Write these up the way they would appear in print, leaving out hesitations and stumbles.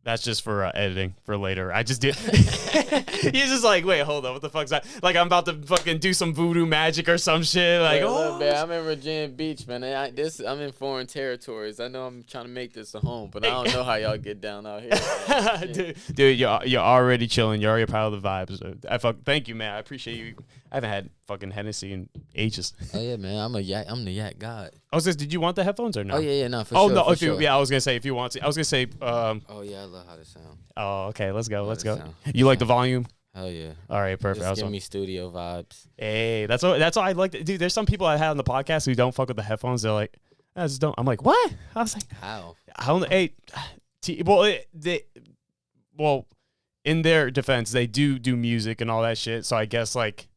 That's just for editing for later. I just did. He's just like, wait, hold on, what the fuck's that? Like, I'm about to fucking do some voodoo magic or some shit. Like, look, man, I'm in Virginia Beach, man. I'm in foreign territories. I know I'm trying to make this a home, but I don't know how y'all get down out here. Dude, you're already chilling. You're already part of the vibes. Thank you, man. I appreciate you. I haven't had fucking Hennessy in ages. Oh yeah, man. I'm the yak god. I was gonna, did you want the headphones or no? Oh yeah, no, for sure. Oh no, sure. Yeah, I was gonna say if you want to. I was gonna say. Oh yeah, I love how this sound. Oh, okay. Let's go. You like the volume? Hell yeah. All right, perfect. Just give me studio vibes. Hey, that's what I like. Dude, there's some people I had on the podcast who don't fuck with the headphones. They're like, I just don't. I'm like, what? I was like, how? I don't. Hey, well, in their defense, they do music and all that shit. So I guess like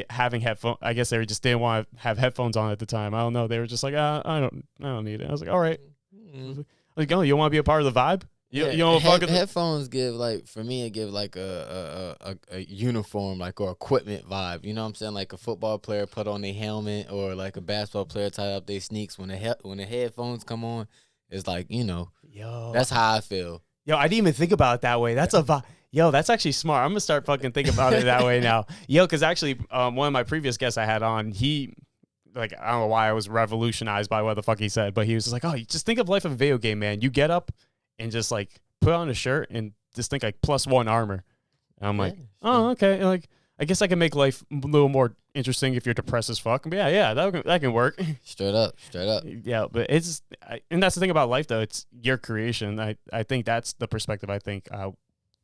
having headphones. I guess they just didn't want to have headphones on at the time. I don't know. They were just like, I don't need it. I was like, all right. Like, oh, you want to be a part of the vibe? You know, headphones give like, for me, it give like a uniform like or equipment vibe. You know what I'm saying? Like a football player put on their helmet, or like a basketball player tie up their sneaks when the headphones come on. It's like, you know, that's how I feel. Yo, I didn't even think about it that way. That's a vibe. Yo, that's actually smart. I'm gonna start fucking thinking about it that way now. Yo, because actually, one of my previous guests I had on, he. Like, I don't know why I was revolutionized by what the fuck he said, but he was just like, oh, you just think of life of a video game, man. You get up and just, like, put on a shirt and just think, like, +1 armor. And I'm like, oh, okay. And like, I guess I can make life a little more interesting if you're depressed as fuck. But yeah, that can work. Straight up. Yeah, but it's, and that's the thing about life, though. It's your creation. I think that's the perspective I think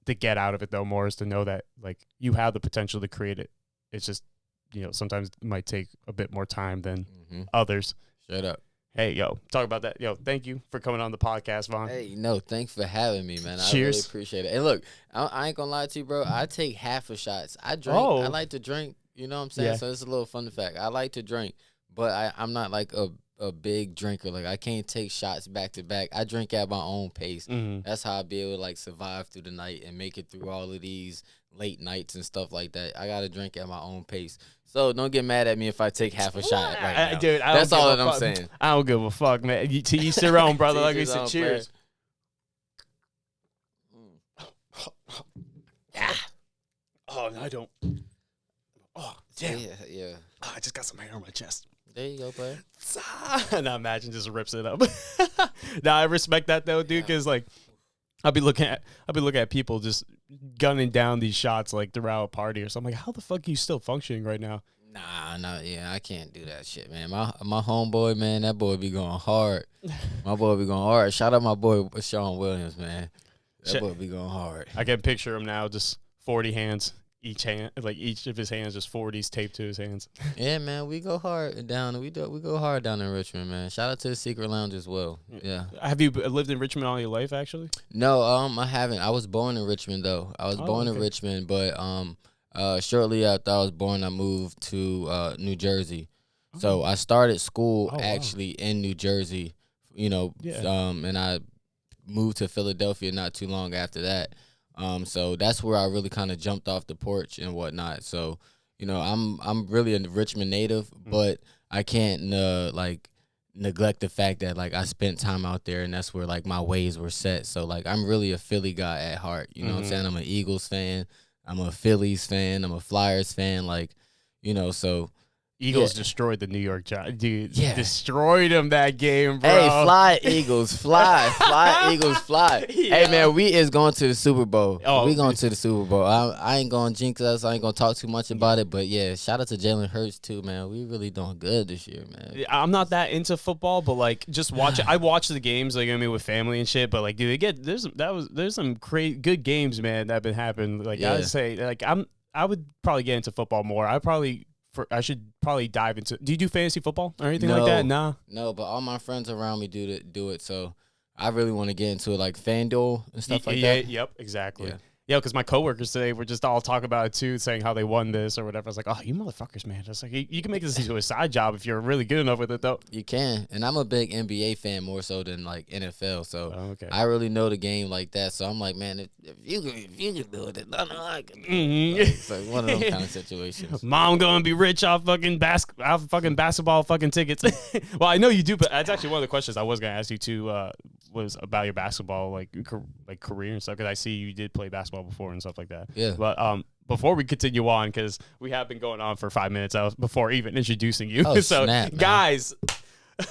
to get out of it, though, more is to know that, like, you have the potential to create it. It's just, you know, sometimes it might take a bit more time than others. Straight up. Hey, yo, talk about that. Yo, thank you for coming on the podcast, Vonn. Hey, no, thanks for having me, man. Cheers. I really appreciate it. And look, I ain't gonna lie to you, bro. I take half of shots. I drink. I like to drink. You know what I'm saying? Yeah. So it's a little fun fact. I like to drink, but I'm not like a big drinker. Like, I can't take shots back to back. I drink at my own pace. That's how I be able to like survive through the night and make it through all of these late nights and stuff like that. I gotta drink at my own pace. So don't get mad at me if I take half a shot right now. Dude, that's all that I'm saying. I don't give a fuck, man. To each their own, brother. Like we said, cheers. Yeah. Oh, no, I don't. Oh, damn. Yeah. Oh, I just got some hair on my chest. There you go, player. Now imagine just rips it up. Now I respect that though, dude, because like I'll be looking at people just gunning down these shots like throughout a party or something. Like, how the fuck are you still functioning right now? Yeah, I can't do that shit, man. My homeboy, man, that boy be going hard. My boy be going hard. Shout out my boy Sean Williams, man. That boy be going hard. I can picture him now, just 40 hands. Each hand, like each of his hands, just 40s taped to his hands. Yeah, man, we go hard down. We go hard down in Richmond, man. Shout out to the Secret Lounge as well. Yeah. Have you lived in Richmond all your life, actually? No, I haven't. I was born in Richmond though. I was born in Richmond, but shortly after I was born, I moved to New Jersey. So I started school actually in New Jersey. You know, and I moved to Philadelphia not too long after that. So that's where I really kind of jumped off the porch and whatnot. So, you know, I'm really a Richmond native, but I can't like neglect the fact that like I spent time out there and that's where like my ways were set. So like I'm really a Philly guy at heart. You know what I'm saying? I'm an Eagles fan. I'm a Phillies fan. I'm a Flyers fan. Like, you know, so. Eagles destroyed the New York Giants. Dude, destroyed them that game, bro. Hey, fly, Eagles, fly. Fly, Eagles, fly. Yeah. Hey, man, we is going to the Super Bowl. We going to the Super Bowl. I ain't going to jinx us. I ain't going to talk too much about it. But, yeah, shout out to Jalen Hurts, too, man. We really doing good this year, man. I'm not that into football, but, like, just watch it. I watch the games, like, I mean, with family and shit. But, like, dude, there's some good games, man, that have been happening. Like, I would say, like, I would probably get into football more. I should probably dive into. Do you do fantasy football or anything like that? Nah. No, but all my friends around me do it. So I really want to get into it, like FanDuel and stuff like that. Yep, exactly. Yeah, because my coworkers today were just all talking about it too, saying how they won this or whatever. I was like, oh, you motherfuckers, man. I was like, you can make this into a side job if you're really good enough with it, though. You can. And I'm a big NBA fan more so than like NFL. So I really know the game like that. So I'm like, man, if you can do it, I know I can. It's like one of those kind of situations. Mom gonna be rich off fucking basketball fucking tickets. Well, I know you do, but that's actually one of the questions I was gonna ask you too. was about your basketball like career and stuff, because I see you did play basketball before and stuff like that. Yeah. But before we continue on, because we have been going on for 5 minutes before even introducing you. Oh, So snap, guys,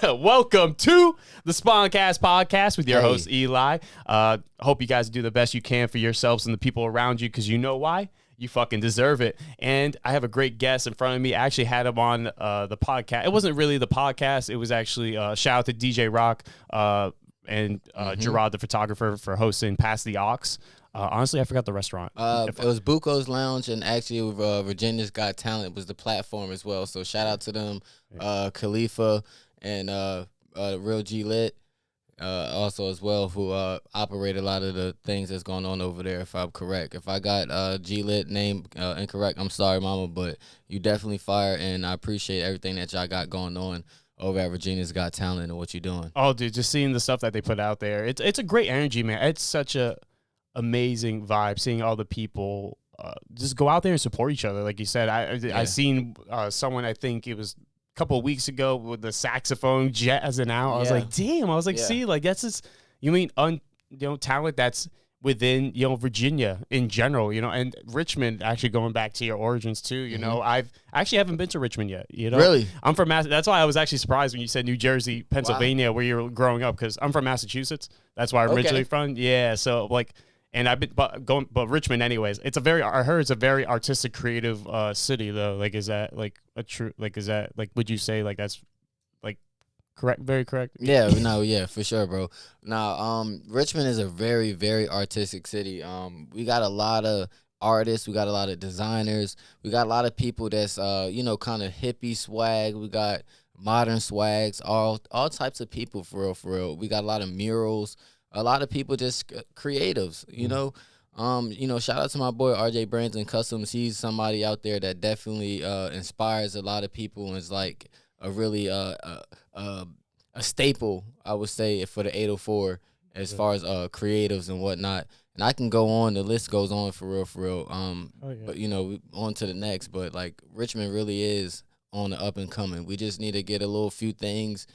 welcome to the Spawncast podcast with your host Eli. Hope you guys do the best you can for yourselves and the people around you, because you know why? You fucking deserve it. And I have a great guest in front of me. I actually had him on the podcast. It wasn't really the podcast. It was actually shout out to DJ Rock and Gerard the photographer for hosting Pass the Aux. Honestly, I forgot the restaurant. It was Buco's Lounge, and actually Virginia's Got Talent was the platform as well. So shout out to them, Khalifa and Real G Lit. Also as well, who operate a lot of the things that's going on over there, if I'm correct. If I got G Lit name incorrect, I'm sorry, mama, but you definitely fire, and I appreciate everything that y'all got going on over at Virginia's Got Talent and what you're doing. Oh, dude, just seeing the stuff that they put out there. It's a great energy, man. It's such a amazing vibe, seeing all the people just go out there and support each other. Like you said, I seen someone, I think it was couple of weeks ago, with the saxophone jazzing out. I was like, damn. I was like, see, like that's just, you mean talent that's within Virginia in general, and Richmond. Actually, going back to your origins too, you know, I've actually haven't been to Richmond yet. Really, I'm from that's why I was actually surprised when you said New Jersey, Pennsylvania, where you're growing up, because I'm from Massachusetts. That's where I'm originally from. Yeah, so like. And I've been but Richmond, anyways. I heard it's a very artistic, creative city, though. Like, is that like a true? Like, is that like? Would you say like that's like correct? Very correct. Yeah, no, yeah, for sure, bro. Now, Richmond is a very, very artistic city. We got a lot of artists, we got a lot of designers, we got a lot of people that's kind of hippie swag. We got modern swags, all types of people for real. We got a lot of murals. A lot of people just creatives, shout out to my boy RJ Brandon Customs. He's somebody out there that definitely inspires a lot of people and is like a really a staple, I would say, for the 804 as far as creatives and whatnot. And I can go on, the list goes on for real. But on to the next. But like Richmond really is on the up and coming. We just need to get a little few things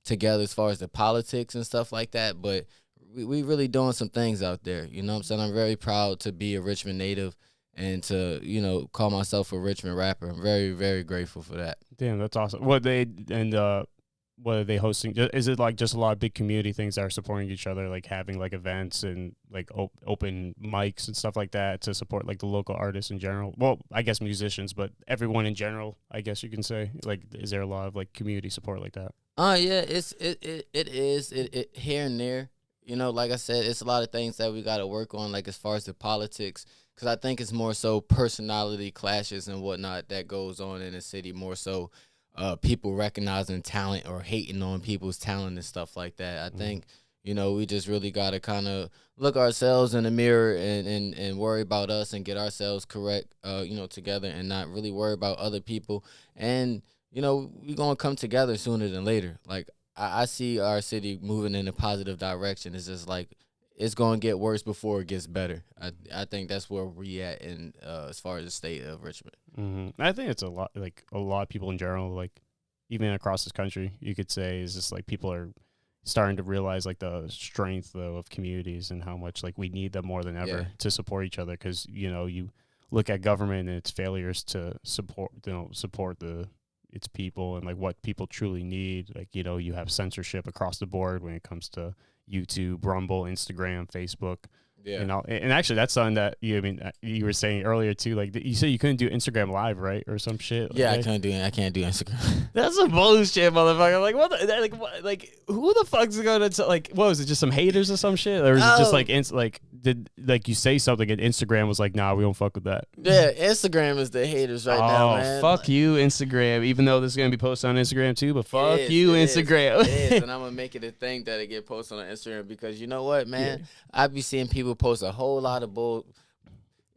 together as far as the politics and stuff like that, but we really doing some things out there. You know what I'm saying? I'm very proud to be a Richmond native and to, call myself a Richmond rapper. I'm very, very grateful for that. Damn, that's awesome. What are they hosting? Is it like just a lot of big community things that are supporting each other, like having like events and like open mics and stuff like that to support like the local artists in general? Well, I guess musicians, but everyone in general, I guess you can say. Like, is there a lot of like community support like that? Yeah, it is here and there. Like I said, it's a lot of things that we got to work on, like as far as the politics, because I think it's more so personality clashes and whatnot that goes on in the city, more so people recognizing talent or hating on people's talent and stuff like that. I think, we just really got to kind of look ourselves in the mirror and worry about us and get ourselves correct, together, and not really worry about other people. And we're going to come together sooner than later. Like, I see our city moving in a positive direction. It's just like it's going to get worse before it gets better. I think that's where we at in as far as the state of Richmond. Mm-hmm. I think it's a lot of people in general, like even across this country, you could say, is just like people are starting to realize like the strength, though, of communities and how much like we need them more than ever to support each other. Because, you look at government and its failures to support its people and like what people truly need. Like, you have censorship across the board when it comes to YouTube, Rumble, Instagram, Facebook. Yeah. And actually that's something that you were saying earlier too. Like you said you couldn't do Instagram Live, right? Or some shit. Yeah, I can't do Instagram. That's some bullshit, motherfucker. Like what who the fuck's gonna like, what was it, just some haters or some shit? Or was it just like did like you say something and Instagram was like, nah, we don't fuck with that? Yeah, Instagram is the haters right now, man. Fuck you, Instagram. Even though this is gonna be posted on Instagram too, but fuck you, Instagram. It is, and I'm gonna make it a thing that it get posted on Instagram, because you know what, man? Yeah. I be seeing people post a whole lot of bull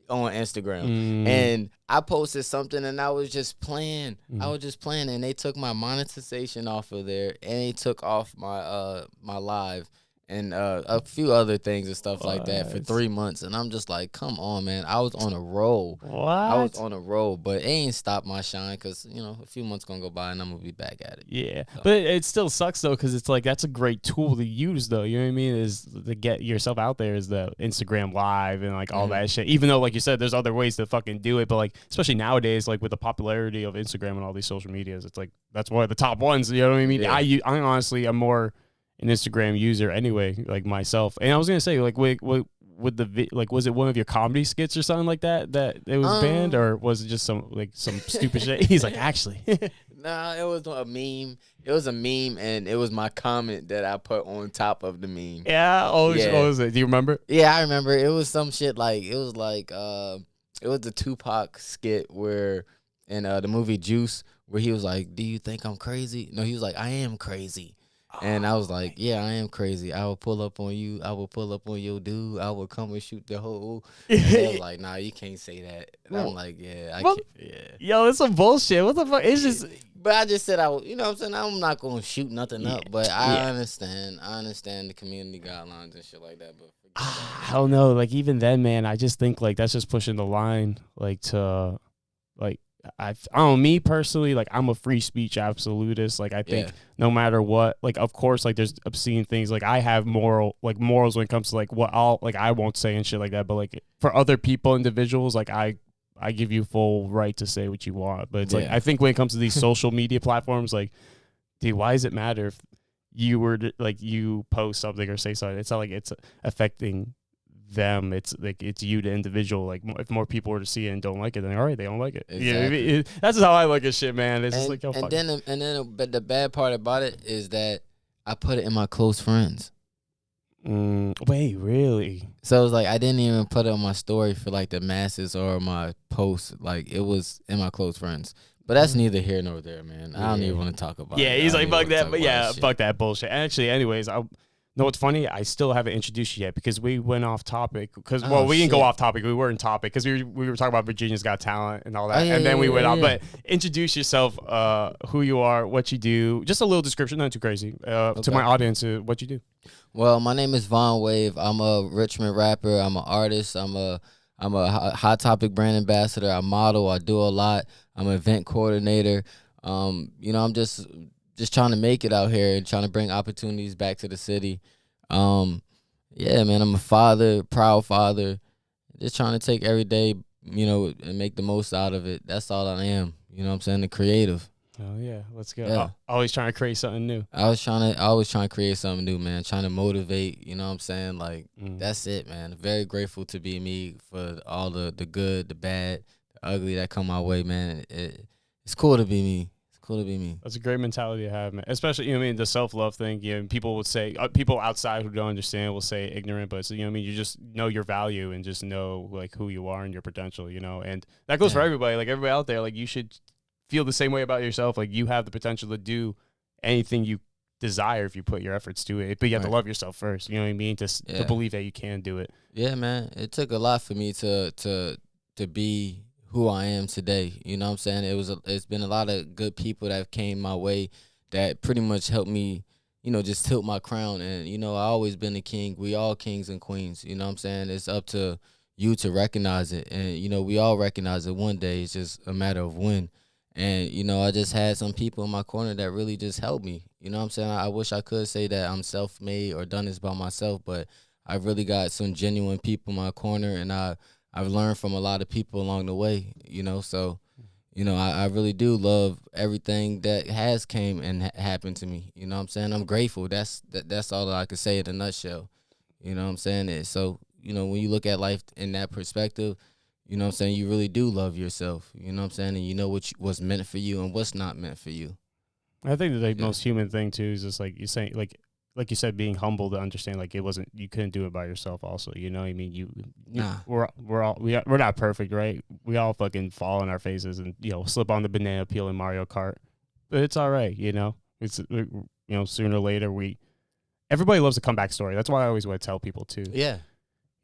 on Instagram, and I posted something and I was just playing. I was just playing, and they took my monetization off of there, and they took off my my live, and a few other things and stuff like that for What? 3 months. And I'm just like, come on, man. I was on a roll. What? I was on a roll, but it ain't stopped my shine because, a few months going to go by and I'm going to be back at it. Yeah. So. But it still sucks, though, because it's like that's a great tool to use, though. You know what I mean? Is to get yourself out there is the Instagram Live and like all that shit. Even though, like you said, there's other ways to fucking do it. But like, especially nowadays, like with the popularity of Instagram and all these social medias, it's like that's one of the top ones. You know what I mean? Yeah. I honestly am more an Instagram user anyway, like myself. And I was gonna say, like, with the like, was it one of your comedy skits or something like that it was banned, or was it just some stupid shit? He's like, actually, nah, it was a meme. It was a meme, and it was my comment that I put on top of the meme. Yeah. Oh, yeah. What was it? Do you remember? Yeah, I remember. It was some shit like it was the Tupac skit where in the movie Juice, where he was like, "Do you think I'm crazy?" No, he was like, "I am crazy." And I was like, yeah, I am crazy. I will pull up on you. I will pull up on your dude. I will come and shoot the hole. And they was like, nah, you can't say that. And I'm like, yeah, I can't. Yeah. Yo, it's some bullshit. What the fuck? It's just. But I just said you know what I'm saying? I'm not going to shoot nothing up. But I understand. I understand the community guidelines and shit like that. But I don't know. Like, even then, man, I just think, like, that's just pushing the line, like, to, like, I don't know, me personally, like, I'm a free speech absolutist. Like, I think no matter what, like, of course, like, there's obscene things. Like, I have morals when it comes to, like, what I won't say and shit like that. But, like, for other people, individuals, like, I give you full right to say what you want. But it's like, I think when it comes to these social media platforms, like, dude, why does it matter if you were to, like, you post something or say something? It's not like it's affecting them. It's like it's you, the individual. Like, if more people were to see it and don't like it, then all right, they don't like it. Exactly. Yeah, that's how I look at shit, man. It's just like, oh, fuck. But the bad part about it is that I put it in my close friends. Wait, really? So it's like I didn't even put it on my story for like the masses or my post. Like, it was in my close friends. But that's neither here nor there, man. I don't even want to talk about it. Yeah, he's like, fuck that. But yeah, fuck that bullshit. Actually, anyways, no, what's funny? I still haven't introduced you yet because we went off topic. Because we didn't go off topic. We were in topic because we were talking about Virginia's Got Talent and all that, and then we went off. But introduce yourself, who you are, what you do, just a little description, not too crazy, to my audience, what you do. Well, my name is Vonn Wave. I'm a Richmond rapper. I'm an artist. I'm a Hot Topic brand ambassador. I model. I do a lot. I'm an event coordinator. I'm just trying to make it out here and trying to bring opportunities back to the city. Yeah, man, I'm a father, proud father, just trying to take every day, and make the most out of it. That's all I am. You know what I'm saying? The creative. Oh yeah, let's go. Yeah. Always trying to create something new. I always trying to create something new, man. Trying to motivate, you know what I'm saying? Like, that's it, man. Very grateful to be me for all the good, the bad, the ugly that come my way, man. It's cool to be me. Cool to be me. That's a great mentality to have, man. Especially, the self-love thing. People would say, people outside who don't understand will say ignorant, but you just know your value and just know, like, who you are and your potential, and that goes for everybody. Like, everybody out there, like, you should feel the same way about yourself. Like, you have the potential to do anything you desire if you put your efforts to it, but you have to love yourself first. You know what I mean? To believe that you can do it. Yeah, man. It took a lot for me to be who I am today. You know what I'm saying? It's been a lot of good people that came my way that pretty much helped me, just tilt my crown. And, I always been a king. We all kings and queens. You know what I'm saying? It's up to you to recognize it. And, we all recognize it one day. It's just a matter of when. And, I just had some people in my corner that really just helped me. You know what I'm saying? I wish I could say that I'm self-made or done this by myself, but I really got some genuine people in my corner, and I've learned from a lot of people along the way, so, I really do love everything that has came and happened to me. You know what I'm saying? I'm grateful. That's all that I could say in a nutshell. You know what I'm saying? So, when you look at life in that perspective, you know what I'm saying, you really do love yourself. You know what I'm saying? And you know what's meant for you and what's not meant for you. I think the most human thing, too, is just, like, you're saying, like you said, being humble to understand, like, you couldn't do it by yourself also, I mean, we're not perfect, right? We all fucking fall on our faces and, slip on the banana peel in Mario Kart, but it's all right, it's, sooner or later everybody loves a comeback story. That's why I always want to tell people too. Yeah.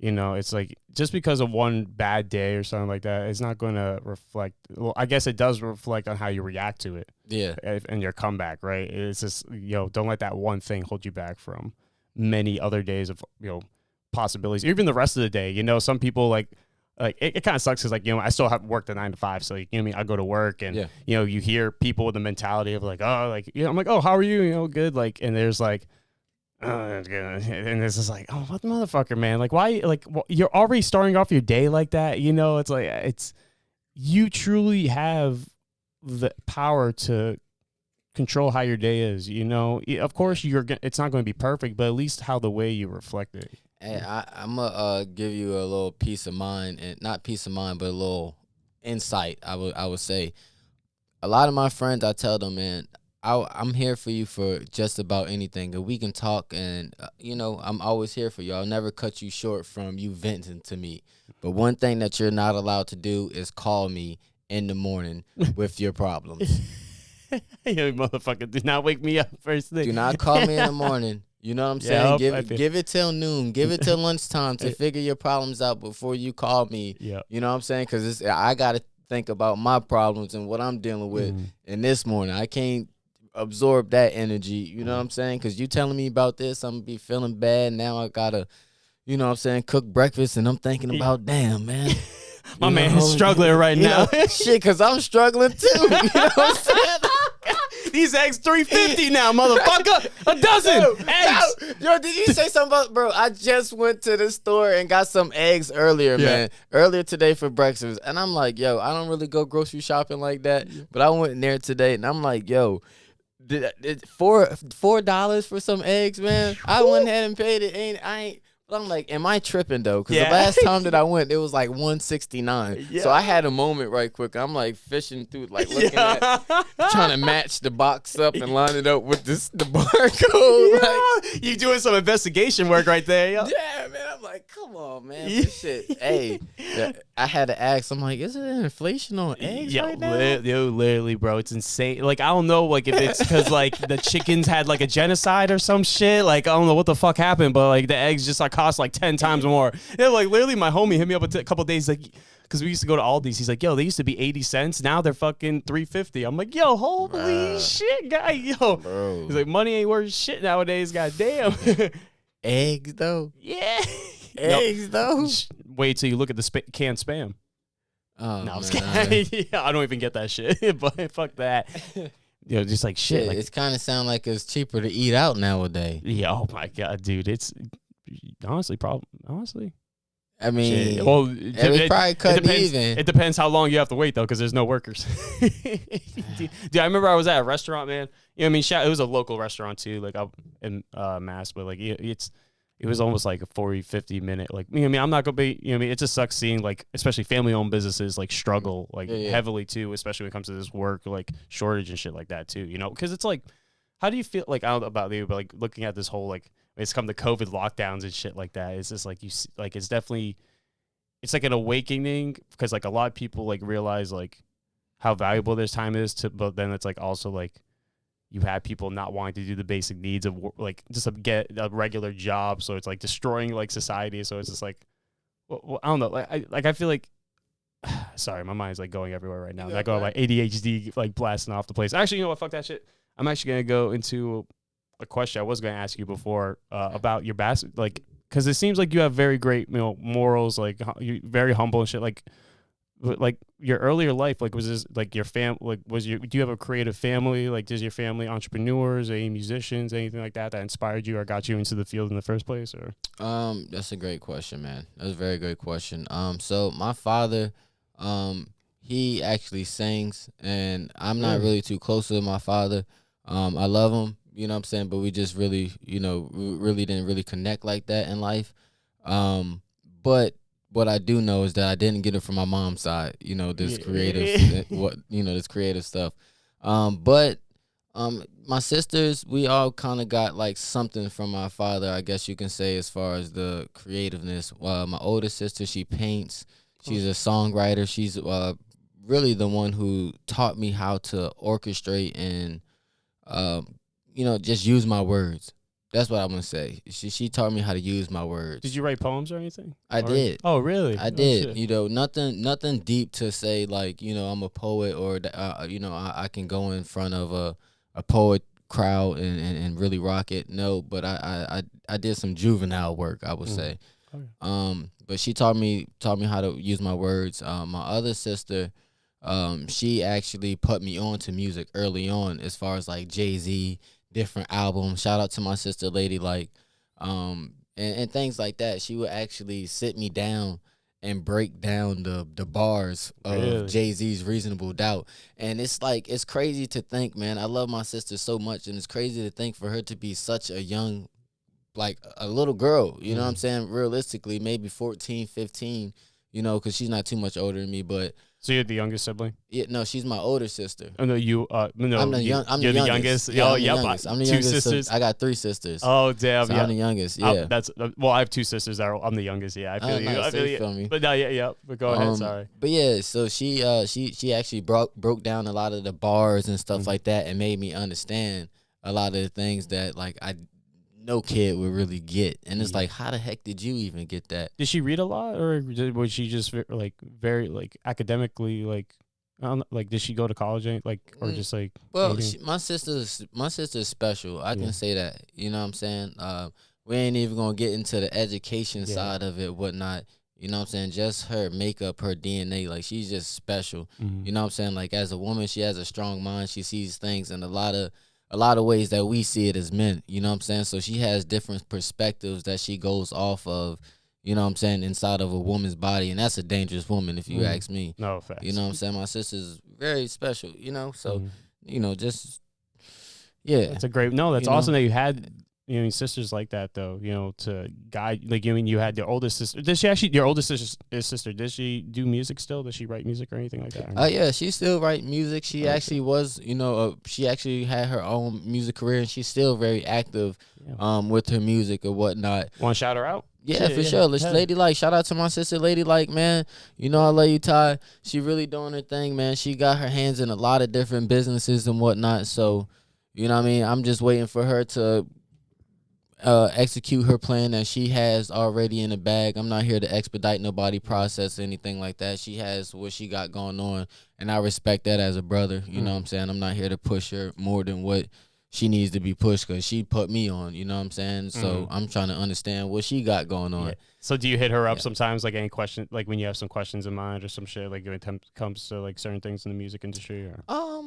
It's like, just because of one bad day or something like that, it's not going to reflect. Well, I guess it does reflect on how you react to it. Yeah. And your comeback, right? It's just, don't let that one thing hold you back from many other days of, possibilities, even the rest of the day. Some people like it kind of sucks because like, I still have worked a 9 to 5. So, I go to work and, you hear people with the mentality of like, oh, like, I'm like, oh, how are you? Good. Like, and there's like, and this is like, oh, what the motherfucker, man? Like, why? Like, you're already starting off your day like that. It's like, you truly have the power to control how your day is. Of course, it's not going to be perfect, but at least how the way you reflect it. Hey, I'm gonna give you a little peace of mind, and not peace of mind, but a little insight. I would say, a lot of my friends, I tell them, man, I'm here for you for just about anything, and we can talk. And I'm always here for you. I'll never cut you short from you venting to me. But one thing that you're not allowed to do is call me in the morning with your problems. Motherfucker, do not wake me up first thing. Do not call me in the morning. You know what I'm saying? Give it till noon. Give it till lunchtime to figure your problems out before you call me. Yeah. You know what I'm saying? Because I got to think about my problems and what I'm dealing with in this morning. I can't absorb that energy. You know what I'm saying? Because you telling me about this, I'm going to be feeling bad. Now I got to, cook breakfast, and I'm thinking about, damn, man. My man is struggling right now. Shit, because I'm struggling too. You know what I'm saying? These eggs $3.50 now, motherfucker. A dozen eggs. Yo, did you say something about, bro? I just went to the store and got some eggs earlier, man. Earlier today for breakfast. And I'm like, yo, I don't really go grocery shopping like that. But I went in there today and I'm like, yo, $4 for some eggs, man. I went ahead and paid it. But I'm like, am I tripping though? Because the last time that I went, it was like $169. Yeah. So I had a moment right quick. I'm like fishing through, like looking at, trying to match the box up and line it up with the barcode. Like, you doing some investigation work right there, yo. Yeah, man. I'm like, come on, man. This shit. Hey, I had to ask. I'm like, is it inflation on eggs right now? Literally, bro, it's insane. Like, I don't know, like if it's because like the chickens had like a genocide or some shit. Like, I don't know what the fuck happened, but like the eggs just like cost like 10 times more. Yeah, like literally, my homie hit me up a couple of days like, because we used to go to Aldi's. He's like, yo, they used to be 80 cents. Now they're fucking $3.50. I'm like, yo, holy shit, guy, yo. Bro. He's like, money ain't worth shit nowadays. Goddamn. Eggs though. Yeah. Eggs though. Wait till you look at the canned spam. Oh, no, man. Yeah, I don't even get that shit. But fuck that. Just like shit. Like, it's kind of sound like it's cheaper to eat out nowadays. Yeah. Oh my god, dude. It's honestly. I mean, shit. Well, it probably cut even. It depends how long you have to wait though, because there's no workers. Dude, I remember I was at a restaurant, man. It was a local restaurant too, like up in Mass, but like it was almost like a 40-50 minute, like, I'm not gonna be, it just sucks seeing like, especially family-owned businesses like struggle like heavily too, especially when it comes to this work like shortage and shit like that too, because it's like, how do you feel, like, I don't know about you, but like looking at this whole like, it's come to COVID lockdowns and shit like that, it's just like, you see, like, it's definitely, it's like an awakening, because like a lot of people like realize like how valuable this time is to, but then it's like also like, you have people not wanting to do the basic needs of like just to get a regular job, so it's like destroying like society. So it's just like, well, I don't know. Like I feel like, sorry, my mind's like going everywhere right now. I go like ADHD like blasting off the place. Actually, you know what? Fuck that shit. I'm actually gonna go into a question I was gonna ask you before about your like, because it seems like you have very great morals. Like you're very humble and shit. Like your earlier life, like, was this like your like, do you have a creative family? Like, does your family entrepreneurs, any musicians, anything like that inspired you or got you into the field in the first place? Or that's a great question, man. That's a very great question. So my father, he actually sings, and I'm not really too close to my father. I love him, you know what I'm saying, but we just really, really didn't really connect like that in life. But what I do know is that I didn't get it from my mom's side, this creative, this creative stuff. But my sisters, we all kind of got like something from my father, I guess you can say, as far as the creativeness. My oldest sister, she paints. She's a songwriter. She's really the one who taught me how to orchestrate and, just use my words. That's what I'm gonna say. She taught me how to use my words. Did you write poems or anything? I did. Oh, really? I did. Nothing deep to say like, I'm a poet or I can go in front of a crowd and really rock it. No, but I did some juvenile work, I would say. Okay. But she taught me how to use my words. My other sister, she actually put me on to music early on, as far as like Jay-Z, different albums. Shout out to my sister Lady Like, and things like that. She would actually sit me down and break down the bars of Really? Jay-Z's Reasonable Doubt. And it's like, it's crazy to think, man. I love my sister so much, and it's crazy to think for her to be such a young, like a little girl, you know what I'm saying? Realistically, maybe 14, 15, you know, because she's not too much older than me. But So you're the youngest sibling? yeah, no, she's my older sister. Oh no, you no, I'm the you're the youngest. Yeah, Oh, I'm the yep. youngest. I'm the Two youngest. sisters. I got 3 sisters. Oh damn, So yeah. I'm the youngest. Yeah. That's well, I have 2 sisters. I'm the youngest. Yeah, I feel you. Nice. I So feel you you. feel me. But no, yeah. But go ahead. Sorry. But yeah, so she actually broke down a lot of the bars and stuff like that, and made me understand a lot of the things that like no kid would really get. And it's like, how the heck did you even get that? Did she read a lot, or was she just like very like academically like? I don't know, like, did she go to college like, or just like? Well, my sister's special. I can say that. You know what I'm saying? We ain't even gonna get into the education side of it, whatnot. You know what I'm saying? Just her makeup, her DNA, like she's just special. You know what I'm saying? Like as a woman, she has a strong mind. She sees things in a lot of ways that we see it as men. You know what I'm saying? So she has different perspectives that she goes off of. You know what I'm saying, inside of a woman's body, and that's a dangerous woman if you ask me. No facts. You know what I'm saying? My sister's very special, you know? So, you know, just, yeah. That's a great, that's awesome that you had, sisters like that, though, to guide, like, you had your oldest sister. Did she actually, your oldest sister, did she do music still? Does she write music or anything like that? Yeah, she still write music. She actually was, she actually had her own music career, and she's still very active with her music or whatnot. Want to shout her out? Yeah, for sure. Lady Like, shout out to my sister Lady Like, man. You know I love you, Ty. She really doing her thing, man. She got her hands in a lot of different businesses and whatnot. So, you know what I mean? I'm just waiting for her to execute her plan that she has already in the bag. I'm not here to expedite nobody process, anything like that. She has what she got going on, and I respect that as a brother. You know what I'm saying? I'm not here to push her more than what she needs to be pushed, because she put me on, you know what I'm saying? So I'm trying to understand what she got going on. Yeah. So do you hit her up sometimes, like any question, like when you have some questions in mind or some shit, like when it comes to like certain things in the music industry? Or?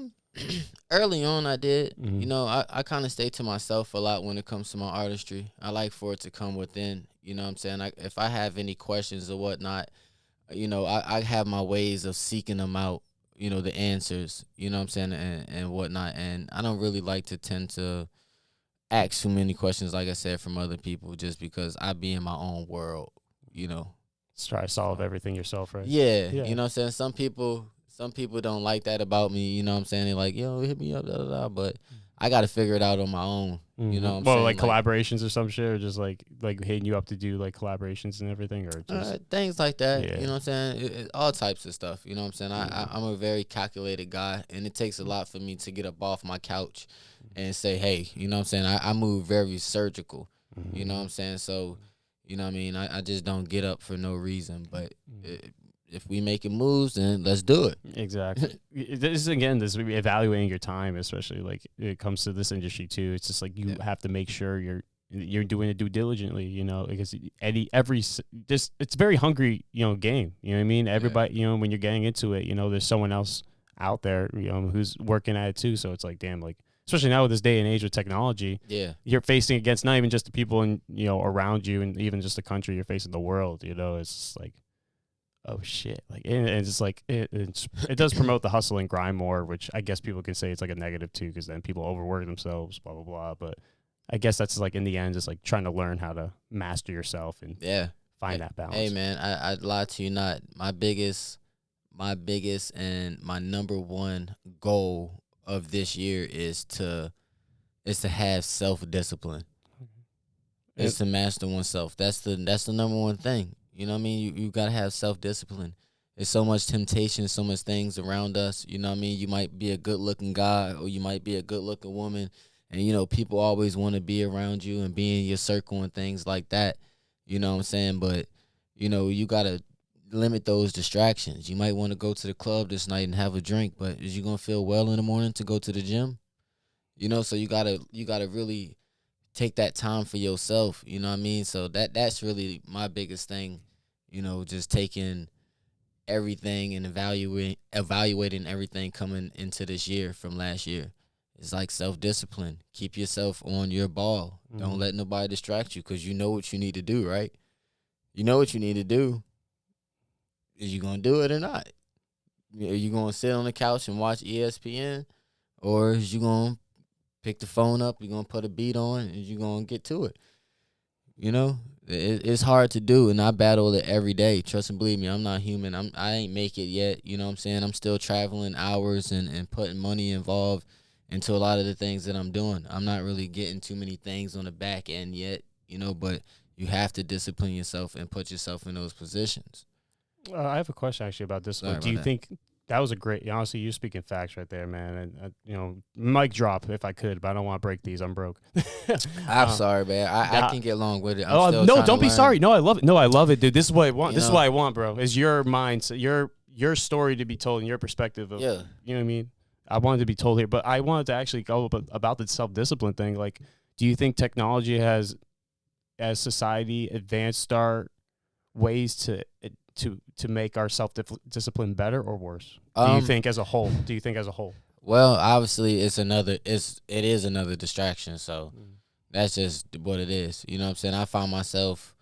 Early on I did. You know, I kind of stay to myself a lot when it comes to my artistry. I like for it to come within, you know what I'm saying? If I have any questions or whatnot, you know, I have my ways of seeking them out. You know, the answers, you know what I'm saying, and whatnot. And I don't really like to tend to ask too many questions, like I said, from other people, just because I be in my own world, you know. Just try to solve everything yourself, right? Yeah, you know what I'm saying? Some people don't like that about me, you know what I'm saying? They're like, yo, hit me up, but I got to figure it out on my own, you know what I'm saying? Like collaborations or some shit, or just like hitting you up to do like collaborations and everything, or just things like that, you know what I'm saying? All types of stuff, you know what I'm saying? I'm a very calculated guy, and it takes a lot for me to get up off my couch and say, hey, you know what I'm saying? I move very surgical, you know what I'm saying? So, you know what I mean? I just don't get up for no reason, but if we making moves, then let's do it. Exactly. This evaluating your time, especially like it comes to this industry too. It's just like you have to make sure you're doing it due diligently, you know, because it's very hungry, game. You know what I mean? Everybody, when you're getting into it, there's someone else out there, who's working at it too. So it's like, damn, like, especially now with this day and age with technology, you're facing against not even just the people around you and even just the country, you're facing the world, it's just like, oh shit, like, and it's like it does promote the hustle and grind more, which I guess people can say it's like a negative too, because then people overwork themselves, blah blah blah. But I guess that's like in the end, just like trying to learn how to master yourself and find that balance. Hey man, I'd lie to you not. My biggest and my number one goal of this year is to have self-discipline. It's to master oneself. That's the number one thing. You know what I mean? You got to have self-discipline. There's so much temptation, so much things around us. You know what I mean? You might be a good-looking guy, or you might be a good-looking woman, and, people always want to be around you and be in your circle and things like that. You know what I'm saying? But, you got to limit those distractions. You might want to go to the club this night and have a drink, but is you going to feel well in the morning to go to the gym? You know, so you gotta really take that time for yourself. You know what I mean? So that's really my biggest thing. You know, just taking everything and evaluating everything coming into this year from last year. It's like self-discipline. Keep yourself on your ball. Don't let nobody distract you, because you know what you need to do, right? You know what you need to do. Is you going to do it or not? Are you going to sit on the couch and watch ESPN? Or is you going to pick the phone up, you're going to put a beat on, and you're going to get to it? You know? It's hard to do, and I battle it every day. Trust and believe me, I'm not human. I ain't make it yet. You know what I'm saying? I'm still traveling hours and putting money involved into a lot of the things that I'm doing. I'm not really getting too many things on the back end yet, you know, but you have to discipline yourself and put yourself in those positions. I have a question actually about this. Do you think that was a great, honestly, you're speaking facts right there, man. And, you know, mic drop if I could, but I don't want to break these. I'm broke. I'm sorry, man. I can get along with it. No, don't be sorry. No, I love it. No, I love it, dude. This is what I want. This is what I want, bro, is your mindset, your story to be told and your perspective of, you know what I mean? I wanted to be told here, but I wanted to actually go about the self-discipline thing. Like, do you think technology has, as society, advanced our ways to make our self-discipline better or worse? Do you think as a whole? Well, obviously it is another distraction. So that's just what it is. You know what I'm saying? I found myself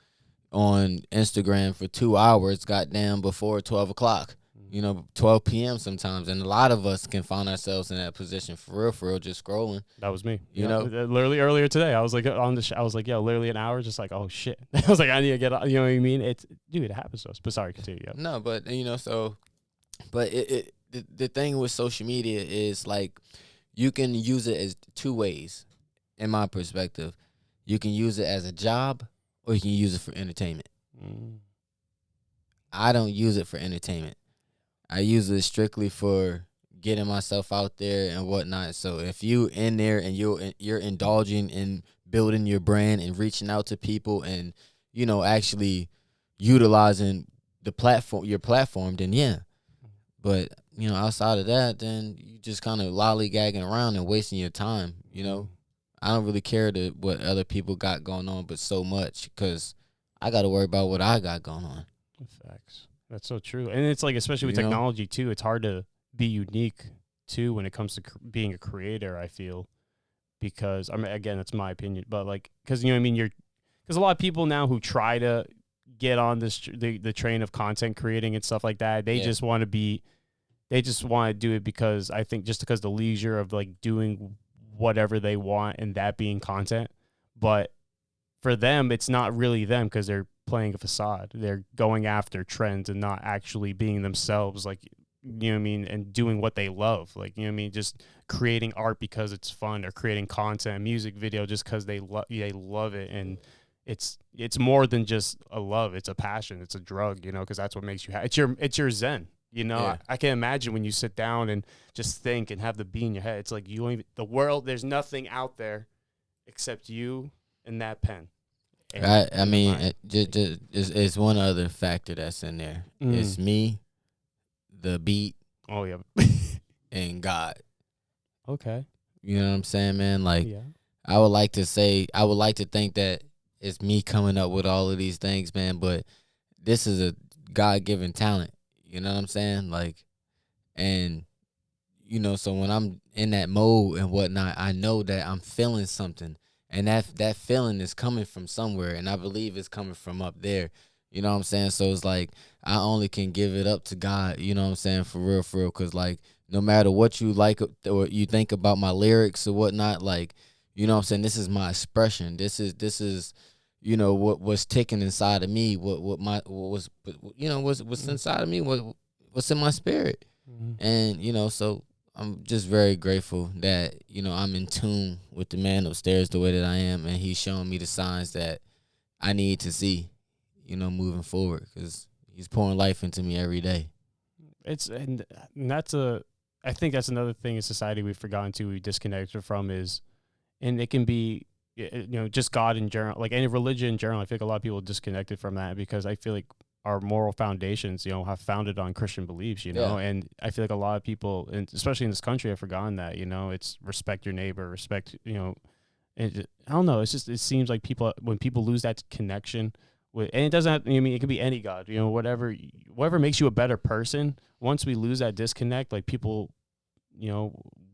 on Instagram for 2 hours, goddamn, before 12 o'clock. You know, 12 p.m. sometimes, and a lot of us can find ourselves in that position for real, just scrolling. That was me. You know, literally earlier today, I was like on the I was like, yo, literally an hour, just like, oh shit. I was like, I need to get, you know what I mean? Dude, it happens to us. But sorry, continue. Yeah. No, but you know, but the thing with social media is, like, you can use it as two ways, in my perspective. You can use it as a job, or you can use it for entertainment. I don't use it for entertainment. I use it strictly for getting myself out there and whatnot. So if you in there and you're indulging in building your brand and reaching out to people and, you know, actually utilizing your platform, then yeah. But, you know, outside of that, then you just kind of lollygagging around and wasting your time, you know. I don't really care what other people got going on, but so much, because I got to worry about what I got going on. Facts. That's so true. And it's like, especially with technology too, it's hard to be unique too when it comes to being a creator, I feel, because I mean, again, that's my opinion, but like, because, you know what I mean, because a lot of people now who try to get on this the train of content creating and stuff like that, they just want to do it because, I think, just because the leisure of like doing whatever they want and that being content. But for them, it's not really them, because they're playing a facade. They're going after trends and not actually being themselves, like, you know what I mean, and doing what they love, like, you know what I mean, just creating art because it's fun, or creating content, music video, just because they love it. And it's more than just a love, it's a passion, it's a drug, you know, because that's what makes you happy. It's your zen, you know. Yeah. I can imagine when you sit down and just think and have the beat in your head, it's like you don't even, the world, there's nothing out there except you and that pen. I mean, it's one other factor that's in there. It's me, the beat, and God. Okay. You know what I'm saying, man? Like, I would like to think that it's me coming up with all of these things, man, but this is a God-given talent. You know what I'm saying? Like, and, you know, so when I'm in that mode and whatnot, I know that I'm feeling something. And that feeling is coming from somewhere, and I believe it's coming from up there. You know what I'm saying? So it's like, I only can give it up to God, you know what I'm saying, for real, because, like, no matter what you like or you think about my lyrics or whatnot, like, you know what I'm saying, this is my expression. This is you know, what's ticking inside of me, what's inside of me, what's in my spirit. And, you know, so I'm just very grateful that, you know, I'm in tune with the man upstairs the way that I am, and he's showing me the signs that I need to see, you know, moving forward, because he's pouring life into me every day. I think that's another thing in society we've forgotten to, we disconnected from, is, and it can be, you know, just God in general, like any religion in general. I feel like a lot of people are disconnected from that, because I feel like our moral foundations, have founded on Christian beliefs, and I feel like a lot of people, and especially in this country, have forgotten that, it's respect your neighbor, respect, I don't know. It's just, it seems like when people lose that connection with, and it doesn't have, it could be any God, whatever makes you a better person. Once we lose that disconnect, like people,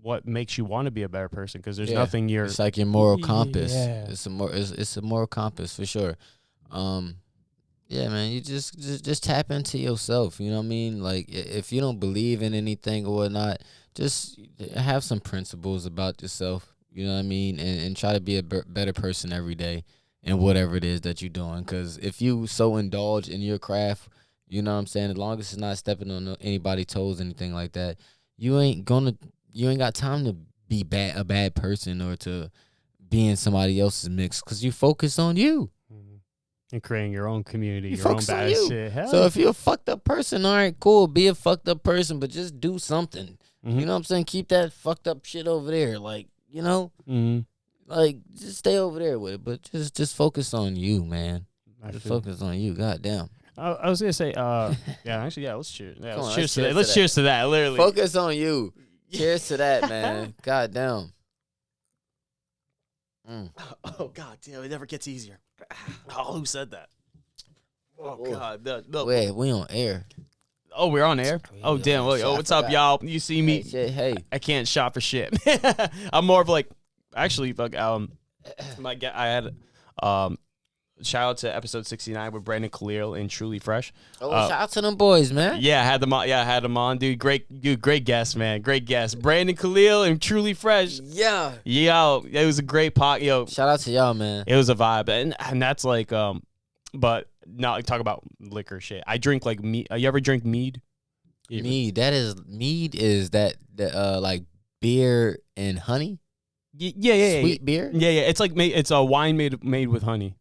what makes you want to be a better person? Because there's nothing it's like your moral compass. Yeah. It's a moral compass for sure. Yeah, man, you just tap into yourself. You know what I mean? Like, if you don't believe in anything or whatnot, just have some principles about yourself. You know what I mean? And try to be a better person every day in whatever it is that you're doing. Because if you so indulge in your craft, you know what I'm saying, as long as it's not stepping on anybody's toes, anything like that, you ain't got time to be a bad person or to be in somebody else's mix, because you focus on you. And creating your own community, your own bad shit. Hell. So if you're a fucked up person, all right, cool, be a fucked up person, but just do something. You know what I'm saying? Keep that fucked up shit over there. Like, like, just stay over there with it, but just focus on you, man. Just focus on you. Goddamn. I was gonna say, let's cheers. Yeah, let's cheers to that. Let's cheers to that. Literally, focus on you. Cheers to that, man. Goddamn. Oh god damn! It never gets easier. Oh, who said that? Oh god, no. Wait, we on air. Oh, we're on air. Oh damn! What's up, y'all? You see me? Hey. I can't shop for shit. I'm more of like, actually, I had shout out to episode 69 with Brandon Khalil and Truly Fresh. Shout out to them boys, man. Yeah, I had them on. Yeah, I had them on, dude. Great guest, man. Great guest. Brandon Khalil and Truly Fresh. Yeah. Yo, it was a great pot. Yo, shout out to y'all, man. It was a vibe, and that's like, but not like talk about liquor shit. I drink like mead. You ever drink mead? Mead. Mead is that like beer and honey. Yeah. Sweet beer. Yeah. It's like it's a wine made with honey.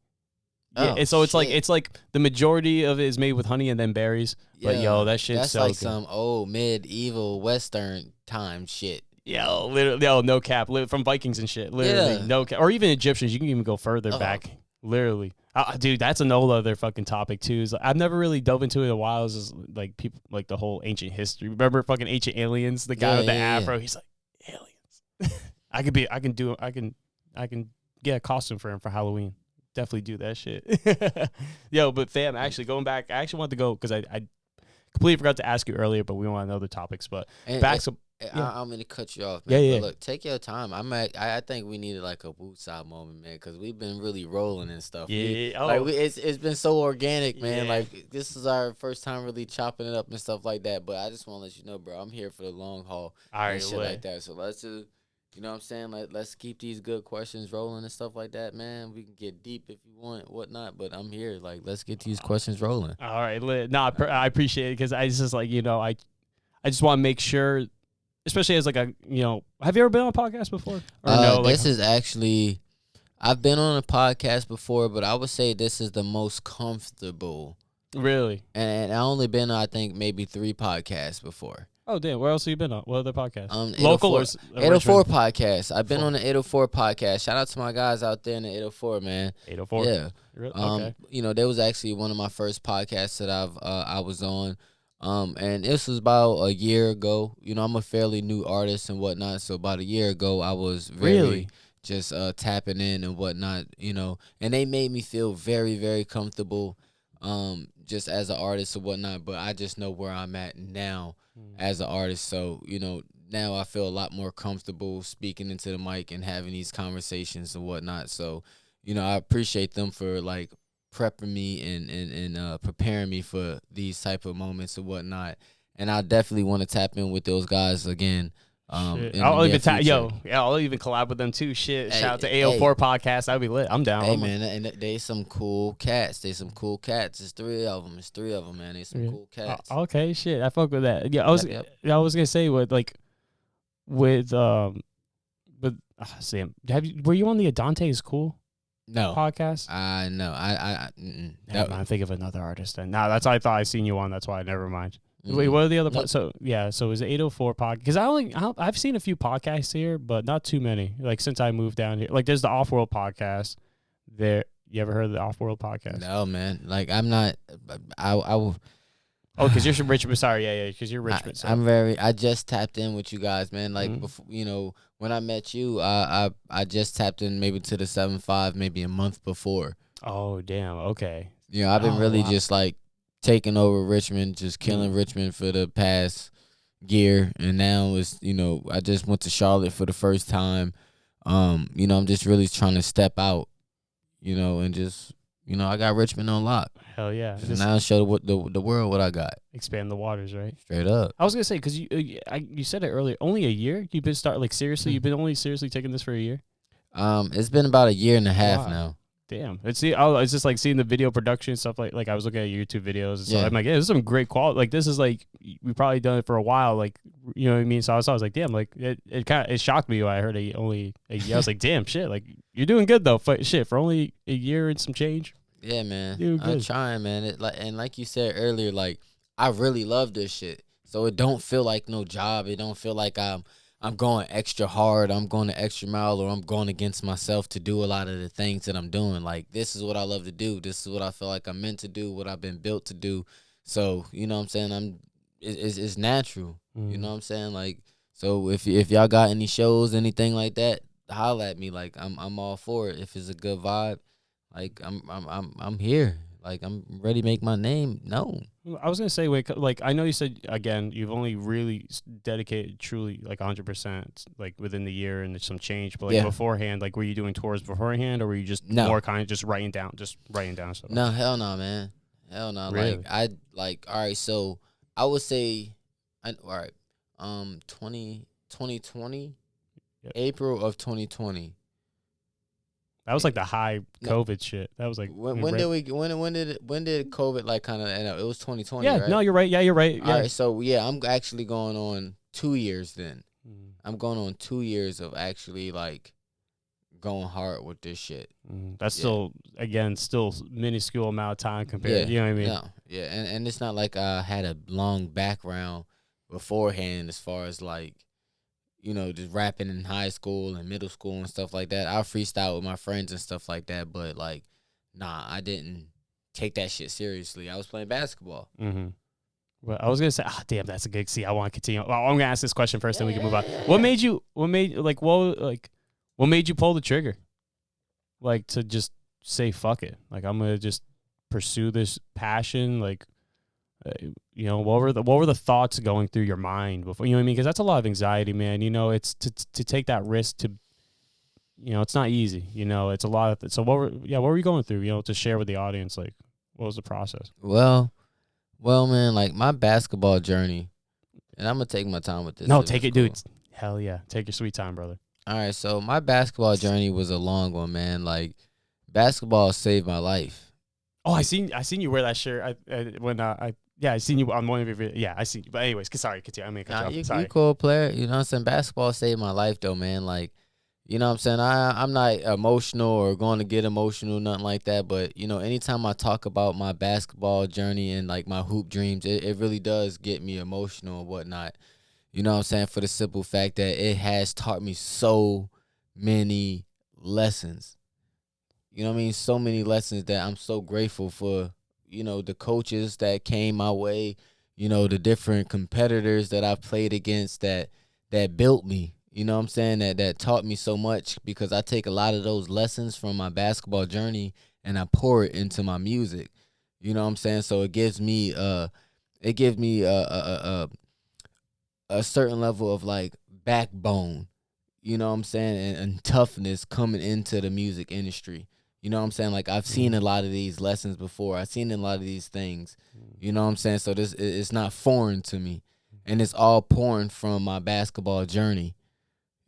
Yeah, and so it's like the majority of it is made with honey and then berries. But that shit's that's so like good. some old medieval Western time shit. Yo, literally, no cap, from Vikings and shit. Literally, no cap, or even Egyptians. You can even go further back. Literally, dude, that's an whole other fucking topic too. Is I've never really dove into it in a while. It's just like people like the whole ancient history. Remember fucking Ancient Aliens? The guy with the afro. He's like aliens. I can get a costume for him for Halloween. Definitely do that shit. Yo, but fam, actually going back, I actually wanted to go because I completely forgot to ask you earlier, but we want to know the topics. But I'm going to cut you off, man. Yeah. But look, take your time. I think we needed like a woosah moment, man, because we've been really rolling and stuff. Yeah. It's been so organic, man. Yeah. Like, this is our first time really chopping it up and stuff like that. But I just want to let you know, bro, I'm here for the long haul and shit like that. So let's just... You know what I'm saying? Like, let's keep these good questions rolling and stuff like that, man. We can get deep if you want, whatnot, but I'm here. Like, let's get these questions rolling. All right, lit. No, I appreciate it because I just like, I just want to make sure, especially as like a, have you ever been on a podcast before? Or no? This is actually, I've been on a podcast before, but I would say this is the most comfortable. Really? And I only been on, I think, maybe 3 podcasts before. Oh, damn. Where else have you been on? What other podcast? Local or 804 podcast. I've been on the 804 podcast. Shout out to my guys out there in the 804, man. 804? Yeah. Okay. There was actually one of my first podcasts that I was on. And this was about a year ago. I'm a fairly new artist and whatnot. So about a year ago, I was really just tapping in and whatnot, and they made me feel very, very comfortable just as an artist or whatnot. But I just know where I'm at now as an artist. So, now I feel a lot more comfortable speaking into the mic and having these conversations and whatnot. So, I appreciate them for like prepping me and preparing me for these type of moments and whatnot. And I definitely want to tap in with those guys again. I'll even collab with them too. Shit, shout out to A04 podcast. That'd be lit. I'm down. Hey, man, and they some cool cats. It's 3 of them, man. They some cool cats. Okay, shit, I fuck with that. Yeah, I was gonna say Sam, were you on the Adante's Cool? No podcast. No, I'm thinking of another artist. And no, that's I thought I seen you on. That's why. Never mind. Wait, what are the other? So is it 804 podcast? Because I've seen a few podcasts here, but not too many. Like since I moved down here, like there's the Off World podcast. There, You ever heard of the Off World podcast? No, man. Like I'm not. I will. Oh, because you're from Richmond. Sorry, yeah, because you're Richmond. So. I just tapped in with you guys, man. Like before, when I met you, I just tapped in maybe to the 7-5, maybe a month before. Oh, damn. Okay. I've been really just like taking over Richmond, just killing Richmond for the past year, and now it's I just went to Charlotte for the first time. I'm just really trying to step out, and just I got Richmond on lock. Hell yeah! So now show the world what I got. Expand the waters, right? Straight up. I was gonna say because you said it earlier. Only a year. You've been seriously. You've been only seriously taking this for a year. It's been about a year and a half now. Damn. It's just like seeing the video production stuff. Like I was looking at YouTube videos and stuff. I'm like, yeah, this is some great quality. Like this is like we probably done it for a while. Like you know what I mean. So I was like, damn. Like it shocked me when I heard only a year. I was like, damn, shit. Like you're doing good though. Shit for only a year and some change. Yeah, man. I'm trying, man. Like you said earlier, like I really love this shit. So it don't feel like no job. It don't feel like I'm going extra hard. I'm going the extra mile, or I'm going against myself to do a lot of the things that I'm doing. Like this is what I love to do. This is what I feel like I'm meant to do. What I've been built to do. So you know what I'm saying. It's natural. You know what I'm saying. Like so if y'all got any shows, anything like that, holla at me. Like I'm all for it. If it's a good vibe. Like I'm here. Like I'm ready to make my name known. I was gonna say, wait, like I know you said again, you've only really dedicated truly like 100%, like within the year and some change. But like beforehand, like were you doing tours beforehand, or were you just more kind of just writing down stuff? No, hell no, man, hell no. Really? Like all right. So I would say, all right, 2020, April of 2020. That was like the high COVID shit. That was like when did COVID like kind of end up? It was 2020. Yeah, right? No, you're right. Yeah, you're right. All right, so yeah, I'm actually going on 2 years then. I'm going on 2 years of actually like going hard with this shit. That's still minuscule amount of time compared. You know what I mean? No, yeah, and it's not like I had a long background beforehand as far as like. Just rapping in high school and middle school and stuff like that. I freestyle with my friends and stuff like that, but like, nah, I didn't take that shit seriously. I was playing basketball. Well, I was gonna say, damn, that's a good. See, I want to continue. Well, I'm gonna ask this question first, then we can move on. What made you pull the trigger? Like to just say fuck it. Like I'm gonna just pursue this passion. Like. What were the thoughts going through your mind before? You know what I mean? Because that's a lot of anxiety, man. It's to take that risk to, it's not easy. It's a lot of. So what were you going through? To share with the audience, like, what was the process? Well, man, like my basketball journey, and I'm gonna take my time with this. No, take it, dude. Hell yeah, take your sweet time, brother. All right, so my basketball journey was a long one, man. Like, basketball saved my life. Oh, I seen you wear that shirt. I seen you on one of your videos. Yeah, I seen you. But anyways, sorry, continue. I mean, you cool player. You know what I'm saying? Basketball saved my life, though, man. Like, you know what I'm saying? I'm not emotional or going to get emotional, nothing like that. But, anytime I talk about my basketball journey and, like, my hoop dreams, it really does get me emotional and whatnot. You know what I'm saying? For the simple fact that it has taught me so many lessons. You know what I mean? So many lessons that I'm so grateful for. The coaches that came my way, the different competitors that I played against that built me, you know what I'm saying, that taught me so much, because I take a lot of those lessons from my basketball journey and I pour it into my music, you know what I'm saying? So it gives me a certain level of like backbone, you know what I'm saying, and toughness coming into the music industry. You know what I'm saying? Like, I've seen a lot of these lessons before. I've seen a lot of these things. You know what I'm saying? So this it's not foreign to me. And it's all pouring from my basketball journey.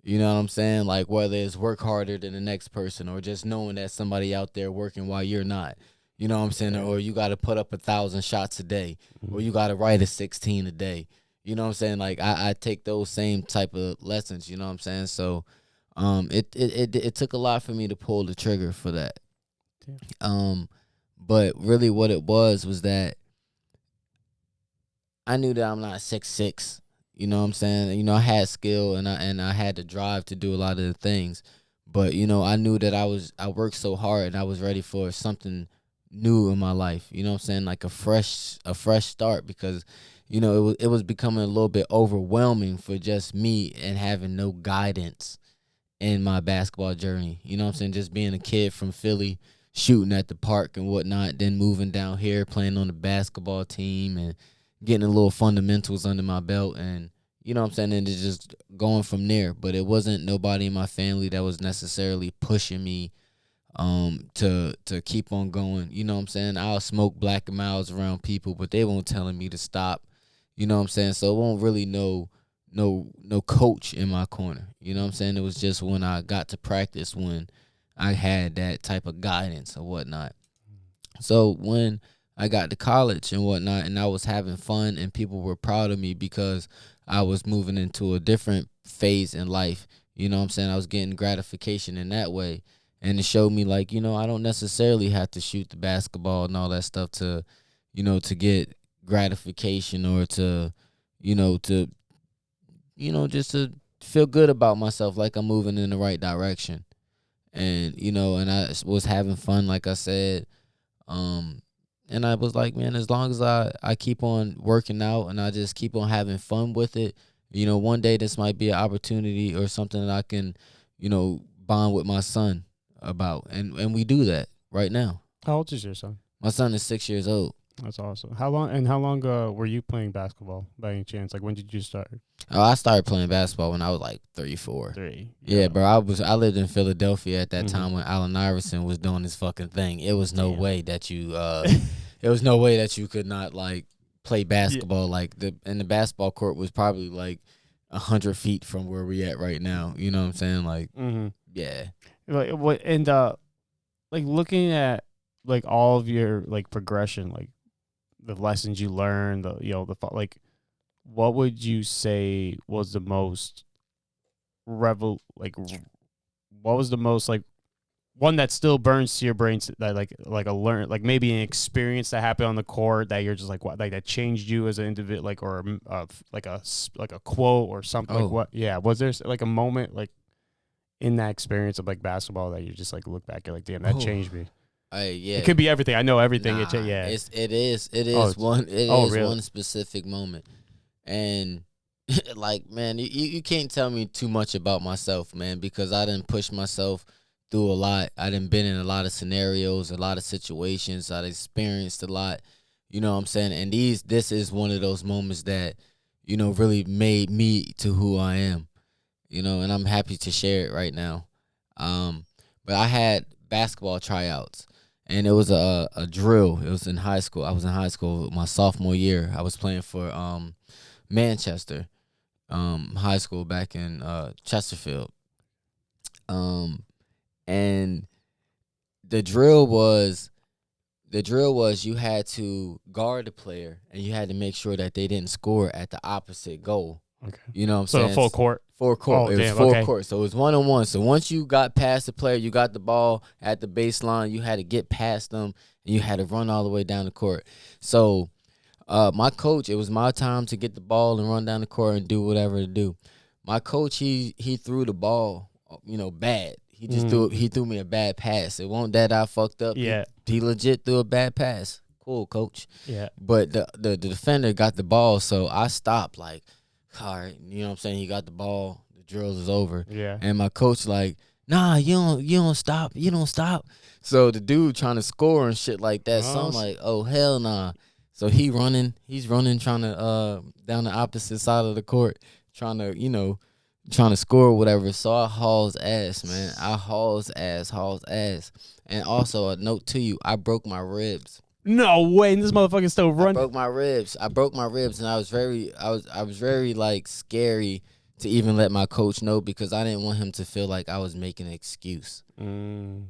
You know what I'm saying? Like, whether it's work harder than the next person, or just knowing that somebody out there working while you're not. You know what I'm saying? Or you got to put up 1,000 shots a day. Or you got to write a 16 a day. You know what I'm saying? Like, I take those same type of lessons. You know what I'm saying? So it took a lot for me to pull the trigger for that. But really what it was that I knew that I'm not 6'6", you know what I'm saying? I had skill and I had the drive to do a lot of the things, But I knew that I worked so hard and I was ready for something new in my life. You know what I'm saying? Like a fresh start, because it was becoming a little bit overwhelming for just me and having no guidance in my basketball journey. You know what I'm saying? Just being a kid from Philly, shooting at the park and whatnot, then moving down here, playing on the basketball team and getting a little fundamentals under my belt, and you know what I'm saying, and it's just going from there. But it wasn't nobody in my family that was necessarily pushing me to keep on going. You know what I'm saying? I'll smoke black miles around people, but they won't telling me to stop. You know what I'm saying? So it won't really no coach in my corner. You know what I'm saying? It was just when I got to practice when I had that type of guidance or whatnot. So when I got to college and whatnot, and I was having fun and people were proud of me because I was moving into a different phase in life. You know what I'm saying? I was getting gratification in that way. And it showed me, like, I don't necessarily have to shoot the basketball and all that stuff to get gratification, or to just to feel good about myself, like I'm moving in the right direction. And, and I was having fun, like I said. And I was like, man, as long as I keep on working out and I just keep on having fun with it, one day this might be an opportunity or something that I can, bond with my son about. And we do that right now. How old is your son? My son is 6 years old. That's awesome. How long were you playing basketball by any chance? Like, when did you start? Oh, I started playing basketball when I was like 34. Yeah, bro. I lived in Philadelphia at that time when Allen Iverson was doing his fucking thing. It was no way that you it was no way that you could not like play basketball. Like the basketball court was probably like 100 feet from where we at right now. You know what I'm saying? Like, yeah. Like what? And like looking at like all of your like progression, like the lessons you learned, like, what would you say was the most what was the most like one that still burns to your brain, that like a learn, like maybe an experience that happened on the court that you're just like, what, like that changed you as an individual, like, or like a quote or something? Like, what? Yeah, was there like a moment like in that experience of like basketball that you just like look back and like, damn, that changed me? Yeah, it could be everything. I know everything. Nah, yeah, it is really? one specific moment, and like, man, you can't tell me too much about myself, man, because I didn't push myself through a lot. I done been in a lot of scenarios, a lot of situations. I experienced a lot. You know what I'm saying? And this is one of those moments that really made me to who I am. And I'm happy to share it right now. But I had basketball tryouts. And it was a drill. It was in high school. I was in high school my sophomore year. I was playing for Manchester High School back in Chesterfield. And the drill was you had to guard the player and you had to make sure that they didn't score at the opposite goal. Okay. You know what I'm saying? So full court. Full court. Oh, it was damn, full okay. court. So it was 1-on-1. So once you got past the player, you got the ball at the baseline, you had to get past them and you had to run all the way down the court. So my coach, it was my time to get the ball and run down the court and do whatever to do. My coach, he threw the ball, bad. He just threw me a bad pass. It wasn't that I fucked up. Yeah. He legit threw a bad pass. Cool, coach. Yeah. But the defender got the ball, so I stopped like, all right, you know what I'm saying? He got the ball. The drill is over. Yeah. And my coach like, nah, you don't stop. You don't stop. So the dude trying to score and shit like that. So I'm like, oh, hell nah. So he's running, trying to down the opposite side of the court, trying to score or whatever. So I hauls ass, man. I hauls ass. And also a note to you, I broke my ribs. No way, and this motherfucker's still running. I broke my ribs, and I was very like scary to even let my coach know, because I didn't want him to feel like I was making an excuse. You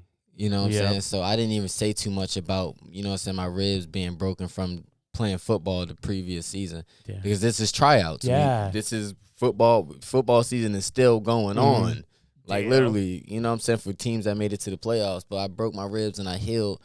know what I'm saying? So I didn't even say too much about, my ribs being broken from playing football the previous season. Yeah. Because this is tryouts. Yeah. This is football. Football season is still going on. Like, literally, you know what I'm saying, for teams that made it to the playoffs. But I broke my ribs and I healed.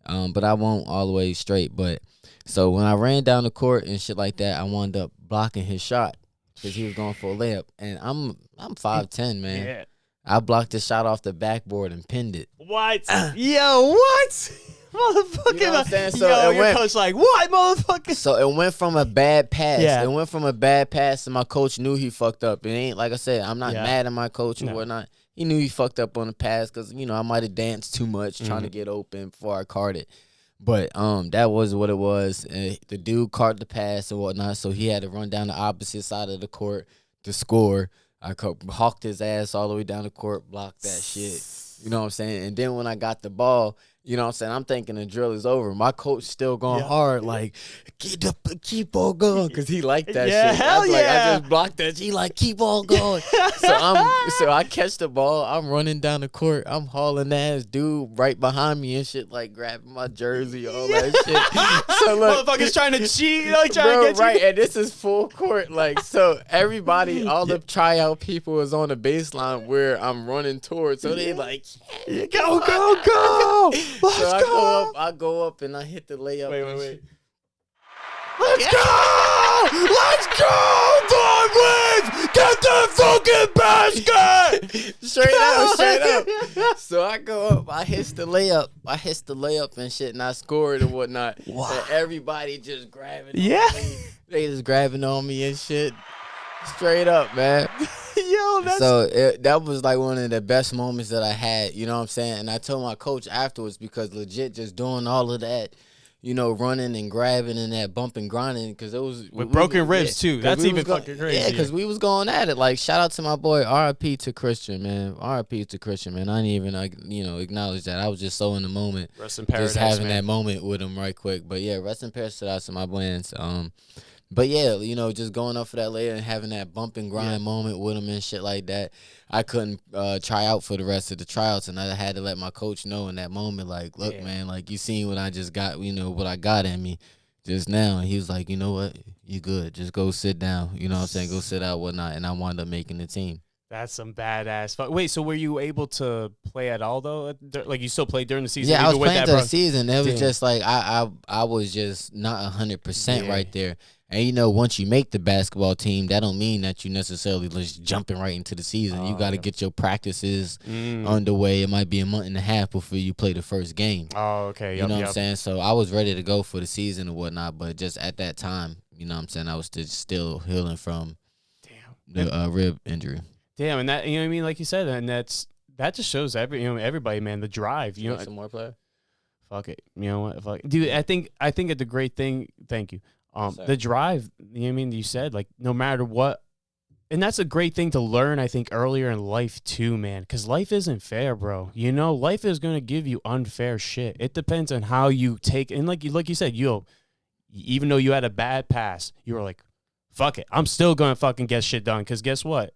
But I won't all the way straight. But so when I ran down the court and shit like that, I wound up blocking his shot because he was going for a layup. And I'm 5'10", man. Yeah. I blocked the shot off the backboard and pinned it. What? Yo, what? Motherfucker. You know what I'm saying? So yo, it your went, coach like, what, motherfucker? So it went from a bad pass. Yeah. It went from a bad pass, and my coach knew he fucked up. It ain't, like I said, I'm not mad at my coach or whatnot. He knew he fucked up on the pass because, you know, I might have danced too much trying to get open before I caught it. But that was what it was. The dude caught the pass and whatnot, so he had to run down the opposite side of the court to score. I hawked his ass all the way down the court, blocked that shit. You know what I'm saying? And then when I got the ball, you know what I'm saying, I'm thinking the drill is over. My coach still going hard, like, keep on going, because he liked that shit. Hell I just blocked that. He like, keep on going. So I catch the ball. I'm running down the court. I'm hauling ass. Dude right behind me and shit, like, grabbing my jersey, all that shit. So look, motherfucker's trying to cheat, like, trying to get you. Right, and this is full court. Like, so everybody, all the tryout people is on the baseline where I'm running towards. So they like, go, go, go. Let's so I go up and I hit the layup. Wait. Let's go! Let's go, Vonn Wave! Get the fucking basket! Straight up. So I go up, I hit the layup and shit, and I scored and whatnot. Wow. And everybody just grabbing on me. They just grabbing on me and shit. Straight up, man. Yo, that's... So that was like one of the best moments that I had, you know what I'm saying? And I told my coach afterwards, because legit just doing all of that, you know, running and grabbing and that bump and grinding, because it was... With broken ribs, too. That's even fucking crazy. Yeah, because we was going at it. Like, shout out to my boy, R.I.P. to Christian, man. R.I.P. to Christian, man. I didn't even, you know, acknowledge that. I was just so in the moment. Rest in paradise, just having man. that moment with him right quick. But, yeah, rest in paradise to my boys. But, yeah, you know, just going up for that layer and having that bump and grind moment with him and shit like that. I couldn't try out for the rest of the tryouts, and I had to let my coach know in that moment, like, look, man, like, you seen what I just got, you know, what I got in me just now. And he was like, you know what? You good. Just go sit down. You know what I'm saying? Go sit out, whatnot. And I wound up making the team. That's some badass fuck. Wait, so were you able to play at all, though? Like, you still played during the season? Yeah, I was playing during the season. It was just like I was just not 100% right there. And, you know, once you make the basketball team, that don't mean that you necessarily just jumping right into the season. You got to get your practices underway. It might be a month and a half before you play the first game. Oh, okay. You know what I'm saying? So I was ready to go for the season or whatnot, but just at that time, you know what I'm saying, I was still healing from the rib injury. Damn, and that, you know what I mean? Like you said, and that just shows everybody, man, the drive. You know, some more player? Fuck it. You know what? Fuck it. Dude, I think it's a great thing. Thank you. The drive, you know what I mean? You said, like, no matter what, and that's a great thing to learn, I think, earlier in life too, man, because life isn't fair, bro. You know, life is going to give you unfair shit. It depends on how you take, and like you said, even though you had a bad pass, you were like, fuck it, I'm still going to fucking get shit done, because guess what?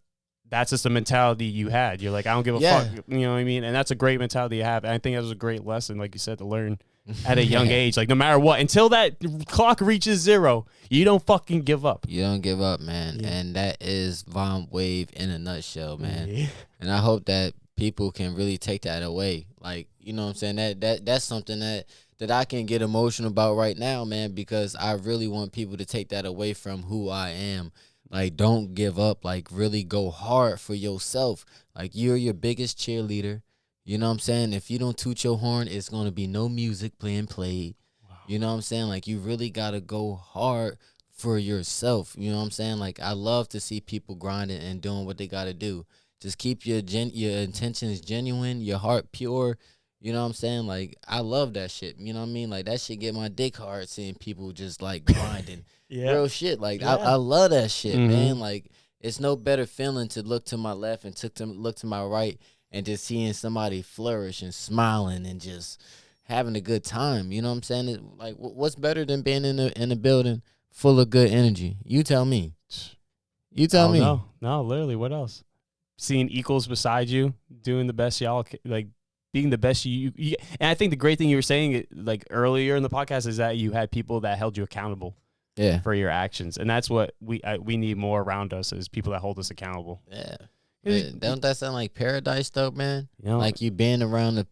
That's just the mentality you had. You're like, I don't give a fuck. You know what I mean? And that's a great mentality you have. And I think that was a great lesson, like you said, to learn at a young age. Like, no matter what, until that clock reaches 0, you don't fucking give up. You don't give up, man. Yeah. And that is Vonn Wave in a nutshell, man. Yeah. And I hope that people can really take that away. Like, you know what I'm saying? That's something that I can get emotional about right now, man, because I really want people to take that away from who I am. Like, don't give up. Like, really go hard for yourself. Like, you're your biggest cheerleader. You know what I'm saying? If you don't toot your horn, it's going to be no music being played. Wow. You know what I'm saying? Like, you really got to go hard for yourself. You know what I'm saying? Like, I love to see people grinding and doing what they got to do. Just keep your intentions genuine, your heart pure. You know what I'm saying? Like, I love that shit. You know what I mean? Like, that shit get my dick hard seeing people just, like, grinding. Real shit. Like, I love that shit, man. Like, it's no better feeling to look to my left and to look to my right and just seeing somebody flourish and smiling and just having a good time. You know what I'm saying? Like, what's better than being in a building full of good energy? You tell me. You tell me. No, literally, what else? Seeing equals beside you, doing the best y'all, like, being the best you. And I think the great thing you were saying, like, earlier in the podcast, is that you had people that held you accountable. Yeah, for your actions, and that's what we need more around us, is people that hold us accountable. Yeah, don't that sound like paradise though, man? You know, like you being around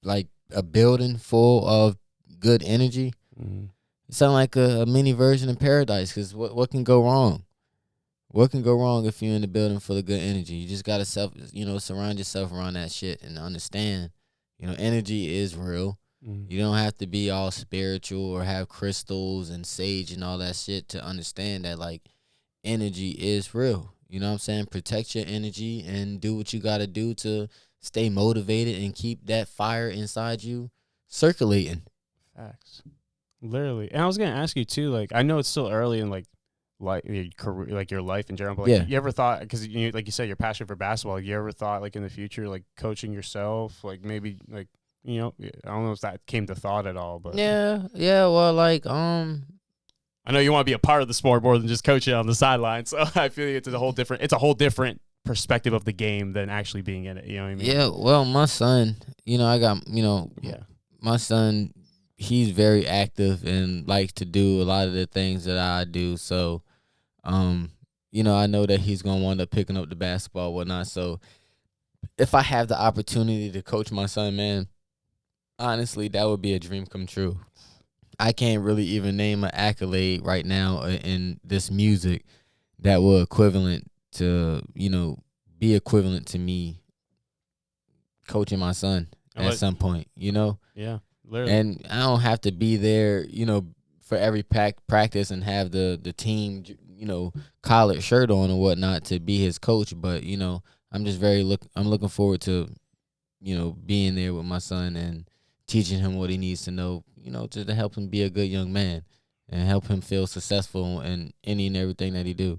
like a building full of good energy. It sounds like a mini version of paradise. Because what can go wrong? What can go wrong if you're in the building full of good energy? You just gotta surround yourself around that shit and understand, energy is real. You don't have to be all spiritual or have crystals and sage and all that shit to understand that, like, energy is real. You know what I'm saying? Protect your energy and do what you gotta do to stay motivated and keep that fire inside you circulating. Facts. Literally. And I was gonna ask you too, like, I know it's still early in like your career, like your life in general, but like, you ever thought, because like you said, you're passionate for basketball, like, you ever thought like in the future, like coaching yourself, like maybe like, I don't know if that came to thought at all, but well, like, I know you want to be a part of the sport more than just coaching on the sideline, so I feel like it's a whole different perspective of the game than actually being in it. You know what I mean? Yeah. Well, my son, my son, he's very active and likes to do a lot of the things that I do. So, I know that he's gonna wind up picking up the basketball and whatnot. So, if I have the opportunity to coach my son, man, honestly, that would be a dream come true. I can't really even name an accolade right now in this music that will be equivalent to me coaching my son at some point, Yeah, literally. And I don't have to be there, for every practice and have the team, collared shirt on and whatnot to be his coach. But, I'm just I'm looking forward to, being there with my son and teaching him what he needs to know, to help him be a good young man and help him feel successful in any and everything that he do.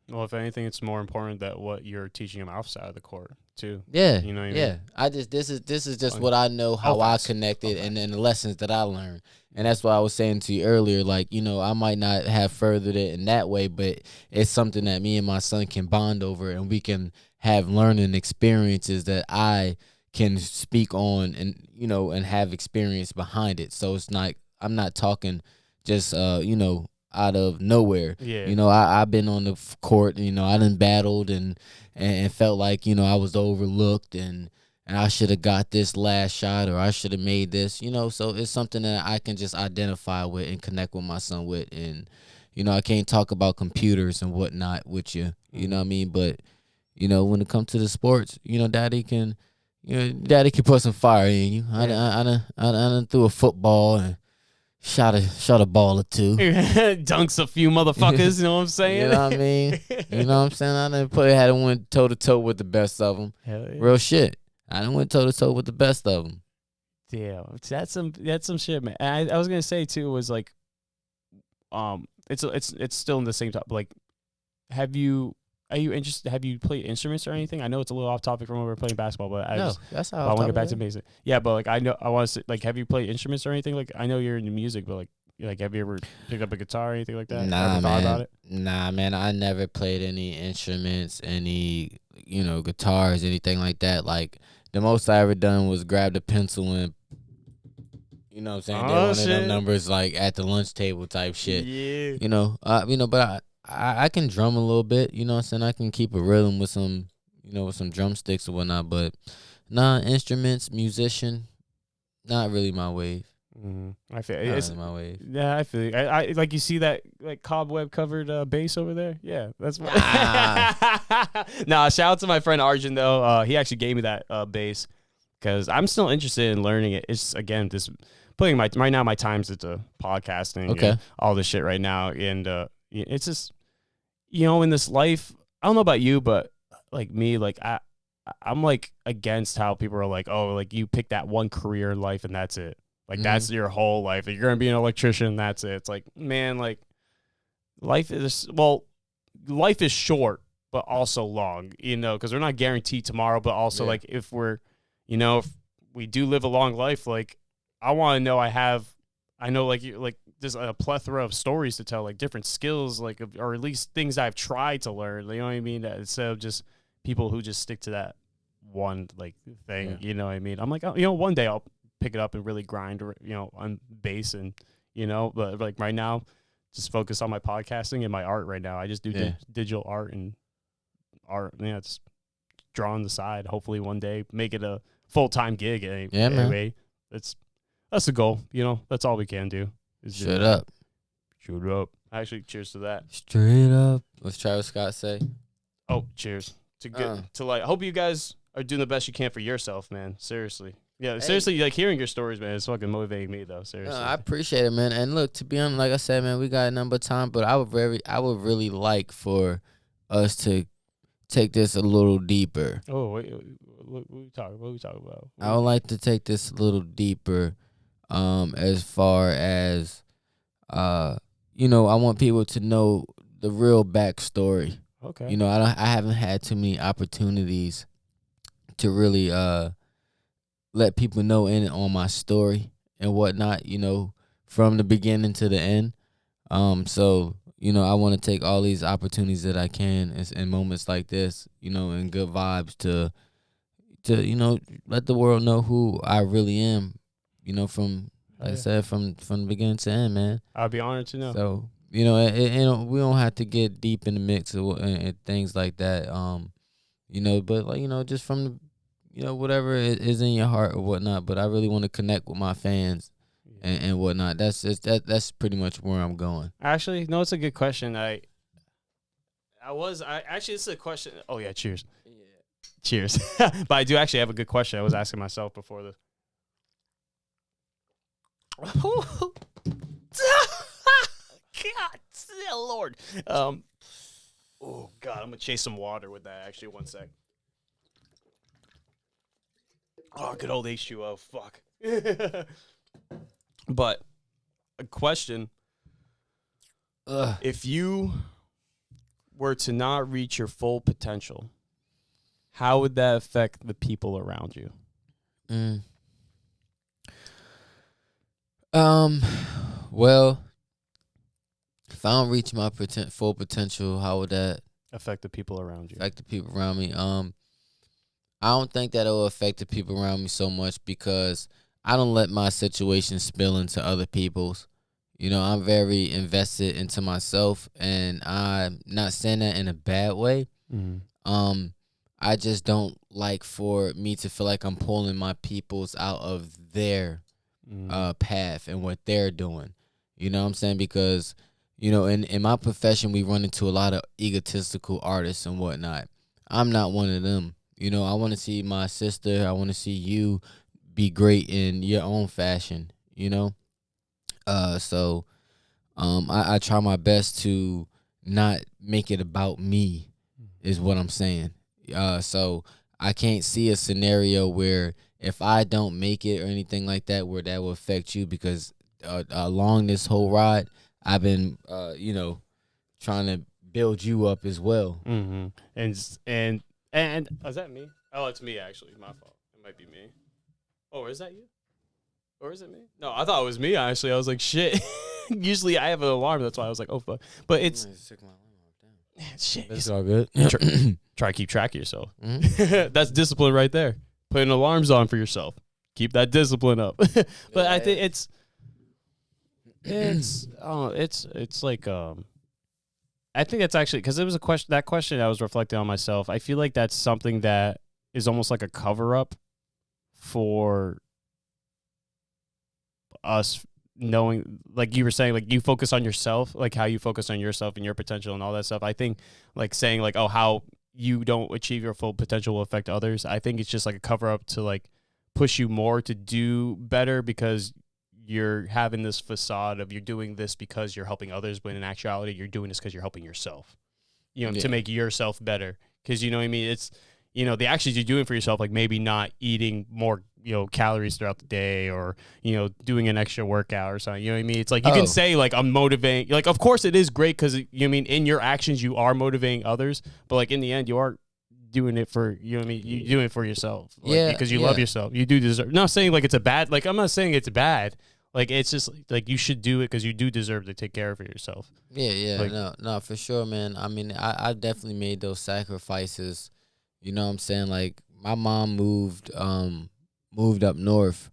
Well, if anything, it's more important that what you're teaching him outside of the court too. Yeah, you know what I mean? I just this is just what I know, how I connected, and then the lessons that I learned. And that's why I was saying to you earlier, like, I might not have furthered it in that way, but it's something that me and my son can bond over, and we can have learning experiences that I can speak on, and and have experience behind it. So it's not, I'm not talking just out of nowhere. Yeah. I've been on the court, I done battled and felt like, I was overlooked and I should have got this last shot, or I should have made this, so it's something that I can just identify with and connect with my son with. And, I can't talk about computers and whatnot with you, you know what I mean? But, when it comes to the sports, daddy can put some fire in you. I done threw a football and shot a ball or two. Dunks a few motherfuckers, you know what I'm saying? You know what I mean? You know what I'm saying? I done had to went toe-to-toe with the best of them. Hell yeah. Real shit. I done went toe-to-toe with the best of them. Damn. That's some shit, man. And I was going to say, too, was like, it's still in the same topic. Like, are you interested? Have you played instruments or anything? I know it's a little off topic from when we were playing basketball, but that's how I want to get back to basic. Yeah, but like I want to like, have you played instruments or anything? Like, I know you're into music, but like have you ever picked up a guitar or anything like that? Nah, man. Thought about it? Nah, man. I never played any instruments, any guitars, anything like that. Like, the most I ever done was grabbed a pencil and, you know what I'm saying? Did one of them numbers like at the lunch table type shit. Yeah. But I can drum a little bit, you know what I'm saying? I can keep a rhythm with some, with some drumsticks or whatnot. But nah, instruments, musician, not really my wave. Mm-hmm. I feel it's really my wave. Yeah, I feel you. I like, you see that like cobweb covered bass over there? Yeah, that's my Nah, shout out to my friend Arjun though. He actually gave me that bass because I'm still interested in learning it. It's, again, just putting my time's into podcasting. Okay. And all this shit right now, and it's just, in this life, I don't know about you, but like me, like I'm like against how people are like, oh, like you pick that one career in life and that's it. Like, that's your whole life. If you're going to be an electrician, that's it. It's like, man, like life is short, but also long, because we're not guaranteed tomorrow, but also like if we're, if we do live a long life, like I want to know I know like there's a plethora of stories to tell, like different skills, like, or at least things I've tried to learn. You know what I mean? Instead of just people who just stick to that one like thing. Yeah. You know what I mean? I'm like, one day I'll pick it up and really grind, on bass, and but like right now, just focus on my podcasting and my art right now. I just do digital art and art. Yeah, it's draw on the side. Hopefully one day make it a full-time gig. Anyway, that's the goal. That's all we can do. Shut up. Actually, cheers to that. Straight up. What's Travis Scott say? Oh, cheers. To good to like. Hope you guys are doing the best you can for yourself, man. Seriously. Yeah, seriously. Like hearing your stories, man, it's fucking motivating me though. Seriously. I appreciate it, man. And look, to be honest, like I said, man, we got a number of time, but I would really like for us to take this a little deeper. Oh wait, what are we talking about? I would like to take this a little deeper, as far as, I want people to know the real backstory. Okay. You know, I haven't had too many opportunities to really let people know in on my story and whatnot. You know, from the beginning to the end. So I want to take all these opportunities that I can in moments like this, and good vibes to let the world know who I really am. From like I said, from the beginning to end, man. I'd be honored to know. So we don't have to get deep in the mix and things like that. But like just from the, whatever is in your heart or whatnot. But I really want to connect with my fans and whatnot. That's pretty much where I'm going. Actually, no, it's a good question. Actually, this is a question. Oh yeah, cheers. Yeah. Cheers. But I do actually have a good question. I was asking myself before this. God, Lord. Oh God, I'm gonna chase some water with that. Actually, 1 sec. Oh, good old H2O. Fuck. But a question: if you were to not reach your full potential, how would that affect the people around you? Well, if I don't reach my full potential, how would that affect the people around you? Affect the people around me. I don't think that it will affect the people around me so much because I don't let my situation spill into other people's. I'm very invested into myself, and I'm not saying that in a bad way. Mm-hmm. I just don't like for me to feel like I'm pulling my peoples out of their path and what they're doing. You know what I'm saying? Because, in my profession, we run into a lot of egotistical artists and whatnot. I'm not one of them. I want to see my sister. I want to see you be great in your own fashion, So I try my best to not make it about me is what I'm saying. So I can't see a scenario where if I don't make it or anything like that, where that will affect you because along this whole ride, I've been, trying to build you up as well. Mm-hmm. And is that me? Oh, it's me actually. My fault. It might be me. Oh, is that you? Or is it me? No, I thought it was me actually. I was like, shit. Usually I have an alarm. That's why I was like, oh fuck. But it's shit. It's all good. Try to keep track of yourself. Mm-hmm. That's discipline right there. Putting alarms on for yourself. Keep that discipline up. But I think it's like I think that's actually because it was that question I was reflecting on myself. I feel like that's something that is almost like a cover up for us knowing, like you were saying, like you focus on yourself, like how you focus on yourself and your potential and all that stuff. I think like saying like, oh, how you don't achieve your full potential will affect others. I think it's just like a cover up to like push you more to do better because you're having this facade of you're doing this because you're helping others, but in actuality, you're doing this because you're helping yourself, to make yourself better. Because, you know what I mean? It's, the actions you're doing for yourself, like maybe not eating more, calories throughout the day or, doing an extra workout or something. You know what I mean? It's like you can say like, I'm motivating. Like, of course it is great because, in your actions, you are motivating others. But like in the end, you are doing it for, you doing it for yourself. Like, because you love yourself. You do deserve. Not saying like it's a bad, like I'm not saying it's bad. Like, it's just, like, you should do it because you do deserve to take care of it yourself. Yeah, like, no, for sure, man. I mean, I definitely made those sacrifices. You know what I'm saying? Like, my mom moved up north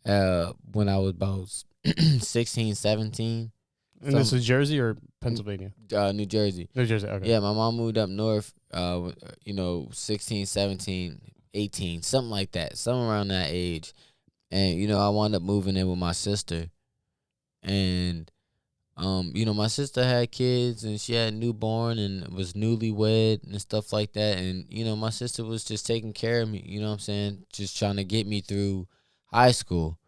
when I was about 16, 17. And this is Jersey or Pennsylvania? New Jersey. New Jersey, okay. Yeah, my mom moved up north, 16, 17, 18, something like that, something around that age. And, I wound up moving in with my sister. And My sister had kids and she had a newborn and was newlywed and stuff like that. And, my sister was just taking care of me, you know what I'm saying? Just trying to get me through high school,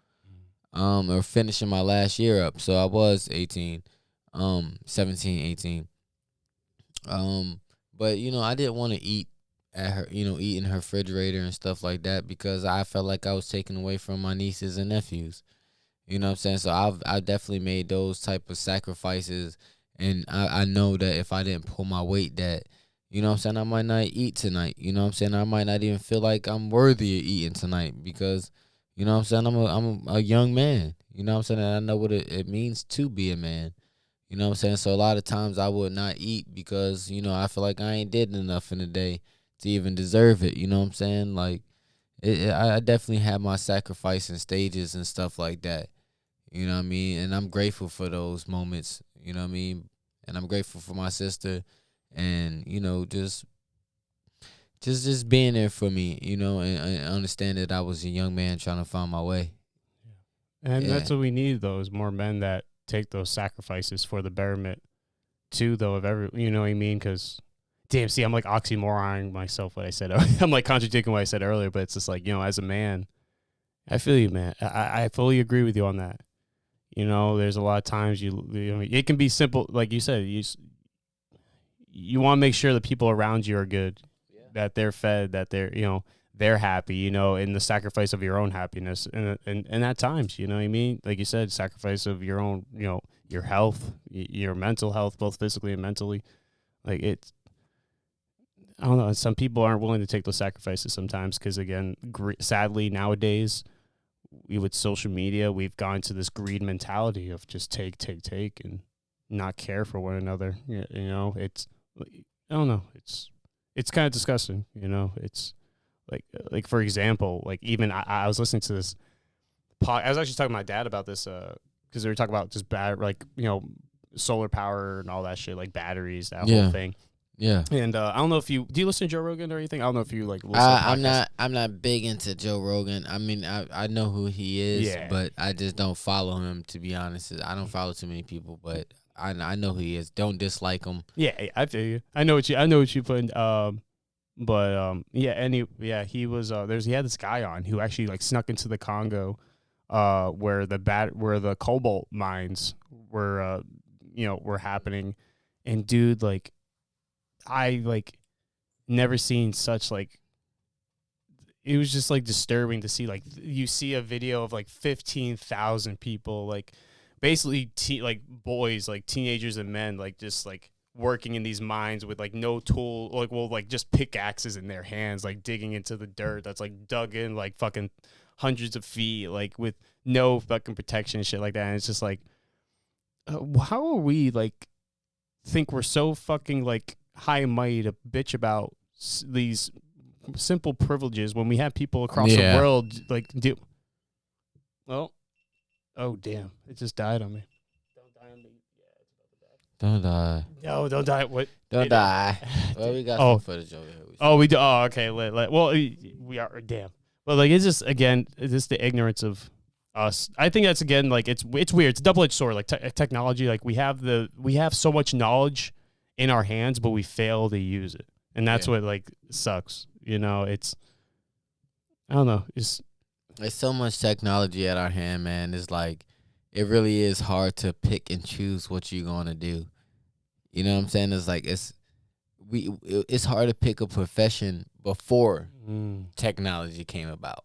or finishing my last year up. So I was 18, 17, 18. But, I didn't want to eat at her, eat in her refrigerator and stuff like that because I felt like I was taken away from my nieces and nephews. You know what I'm saying? So I've definitely made those type of sacrifices, and I know that if I didn't pull my weight, that, you know what I'm saying, I might not eat tonight. You know what I'm saying? I might not even feel like I'm worthy of eating tonight because, you know what I'm saying, I'm a young man. You know what I'm saying? And I know what it means to be a man. You know what I'm saying? So a lot of times I would not eat because, I feel like I ain't did enough in the day to even deserve it. You know what I'm saying? Like, I definitely had my sacrificing stages and stuff like that. You know what I mean? And I'm grateful for those moments, you know what I mean? And I'm grateful for my sister and, just being there for me, and understand that I was a young man trying to find my way. And that's what we need, though, is more men that take those sacrifices for the betterment, too, though, of every, you know what I mean? Because, damn, see, I'm like oxymoroning myself what I said. I'm like contradicting what I said earlier, but it's just like, as a man, I feel you, man. I fully agree with you on that. There's a lot of times it can be simple, like you said. You want to make sure the people around you are good, that they're fed, that they're happy. In the sacrifice of your own happiness, and at times, you know what I mean. Like you said, sacrifice of your own, your health, your mental health, both physically and mentally. Like it's, I don't know. Some people aren't willing to take those sacrifices sometimes because, again, sadly nowadays, with social media, we've gone to this greed mentality of just take, and not care for one another. It's, I don't know. It's kind of disgusting. It's like for example, like even I was listening to this. I was actually talking to my dad about this because they were talking about just solar power and all that shit, like batteries, that whole thing. Yeah. And I don't know if do you listen to Joe Rogan or anything? I don't know if you listen to I'm not big into Joe Rogan. I mean, I know who he is, but I just don't follow him, to be honest. I don't follow too many people, but I know who he is. Don't dislike him. Yeah, I feel you. I know what you put in, he was he had this guy on who actually like snuck into the Congo where the cobalt mines were happening, and dude, like, I like never seen such, like, it was just like disturbing to see. Like, you see a video of like 15,000 people, like basically like boys, like teenagers and men, like just like working in these mines with like no tool, like just pickaxes in their hands, like digging into the dirt that's like dug in like fucking hundreds of feet, like with no fucking protection and shit like that. And it's just like, how are we like think we're so fucking like high and mighty to bitch about these simple privileges when we have people across the world like do. Well, oh damn, it just died on me. Don't die on me. Yeah, it's about to die. Don't die. No, don't die. What? Don't die. Well, we got some footage over here. Oh, we do. Oh, okay. Well, we are. Damn. But like, it's just, again, it's just the ignorance of us. I think that's, again, like, it's weird. It's a double-edged sword. Like technology, like we have so much knowledge in our hands, but we fail to use it, and that's what like sucks. It's, I don't know. It's so much technology at our hand, man. It's like, it really is hard to pick and choose what you're gonna do. You know what I'm saying? It's like it's hard to pick a profession before technology came about.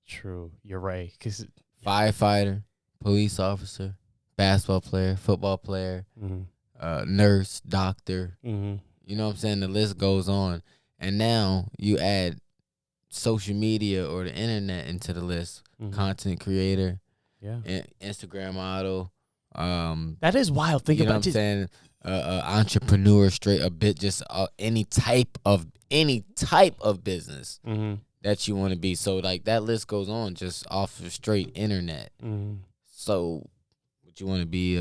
True, you're right. 'Cause firefighter, police officer, basketball player, football player, nurse, doctor. You know what I'm saying? The list goes on. And now you add social media or the internet into the list. Content creator, Instagram model. That is wild. Think about it. You know what I'm saying? Entrepreneur, straight a bit, just any type of business that you want to be. So like that list goes on just off of straight internet. So would you want to be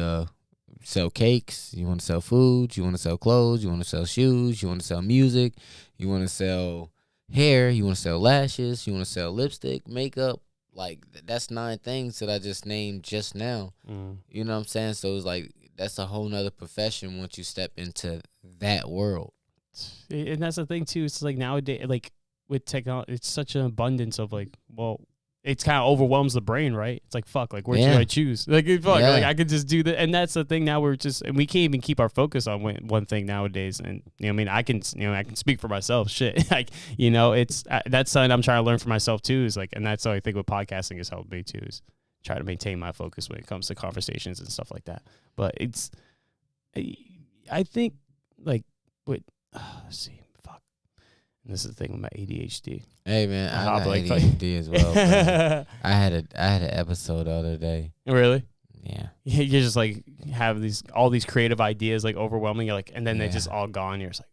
sell cakes? You want to sell food? You want to sell clothes? You want to sell shoes? You want to sell music? You want to sell hair? You want to sell lashes? You want to sell lipstick, makeup? Like that's 9 things that I just named just now. You know what I'm saying? So it's like that's a whole nother profession once you step into that world. And that's the thing too. It's like nowadays, like with technology, it's such an abundance of like, well, it's kind of overwhelms the brain, right? It's like, fuck, like, where should I choose? Like, fuck, like, I could just do that. And that's the thing now, and we can't even keep our focus on one thing nowadays. And, you know, I mean, I can speak for myself, shit. Like, you know, that's something I'm trying to learn for myself too, is like, and that's what I think what podcasting has helped me too, is try to maintain my focus when it comes to conversations and stuff like that. But I think, like, let's see. And this is the thing with my ADHD. Hey man, I got ADHD as well. I had an episode the other day. Really? Yeah. You just like have all these creative ideas like overwhelming. You're like, and then they're just all gone. You're just like,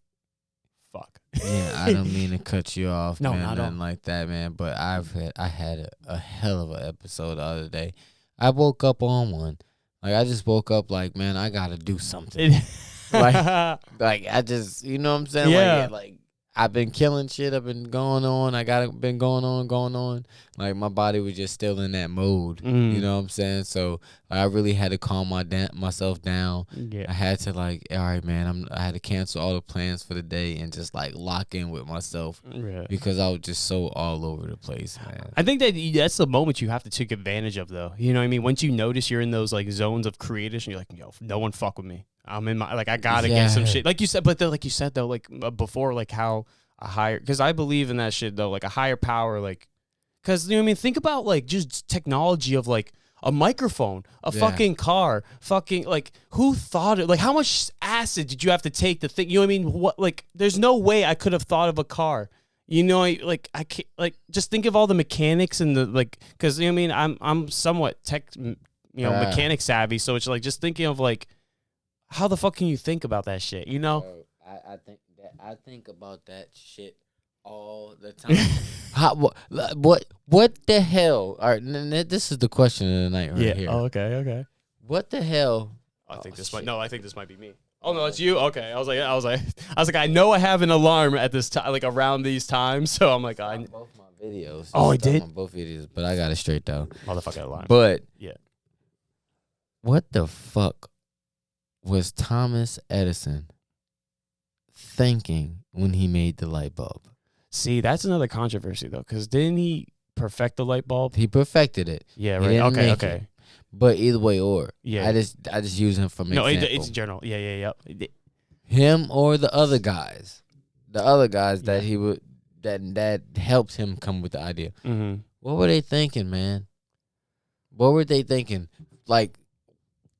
fuck. Yeah, I don't mean to cut you off, no, man, not nothing like that, man. But I had a hell of an episode the other day. I woke up on one. Like I just woke up like, man, I gotta do something. like I just, you know what I'm saying? Yeah. Like I've been killing shit. I've been going on. Been going on. Like my body was just still in that mode. You know what I'm saying? So I really had to calm myself down. Yeah. I had to like, all right, man. I had to cancel all the plans for the day and just like lock in with myself because I was just so all over the place, man. I think that's the moment you have to take advantage of, though. You know what I mean? Once you notice you're in those like zones of creation, you're like, yo, no one fuck with me. I'm in my, like, I gotta get some shit. Like you said, but like you said, though, like before, like how a higher, because I believe in that shit, though, like a higher power, like, because, you know what I mean? Think about like just technology of like a microphone, a fucking car, fucking, like, who thought it? Like, how much acid did you have to take to think, you know what I mean? What, like, there's no way I could have thought of a car. You know, like, I can't, like, just think of all the mechanics and the, like, because, you know what I mean? I'm somewhat mechanic savvy, so it's like just thinking of like, how the fuck can you think about that shit? You know, I think about that shit all the time. What the hell? All right, this is the question of the night right here. Oh, okay. What the hell? I think this might be me. Oh no, it's you. Okay, I was like, I know I have an alarm at this time, like around these times. So I'm like, both my videos. Oh, I did on both videos, but I got it straight though. Motherfucking alarm. But yeah, what the fuck was Thomas Edison thinking when he made the light bulb? See, that's another controversy though, because didn't he perfect the light bulb? He perfected it. Yeah, right. Okay. It. But either way, yeah, I just use him from example. It's general. Yeah. Him or the other guys that he would that helped him come with the idea. Mm-hmm. What were they thinking, man? What were they thinking? Like,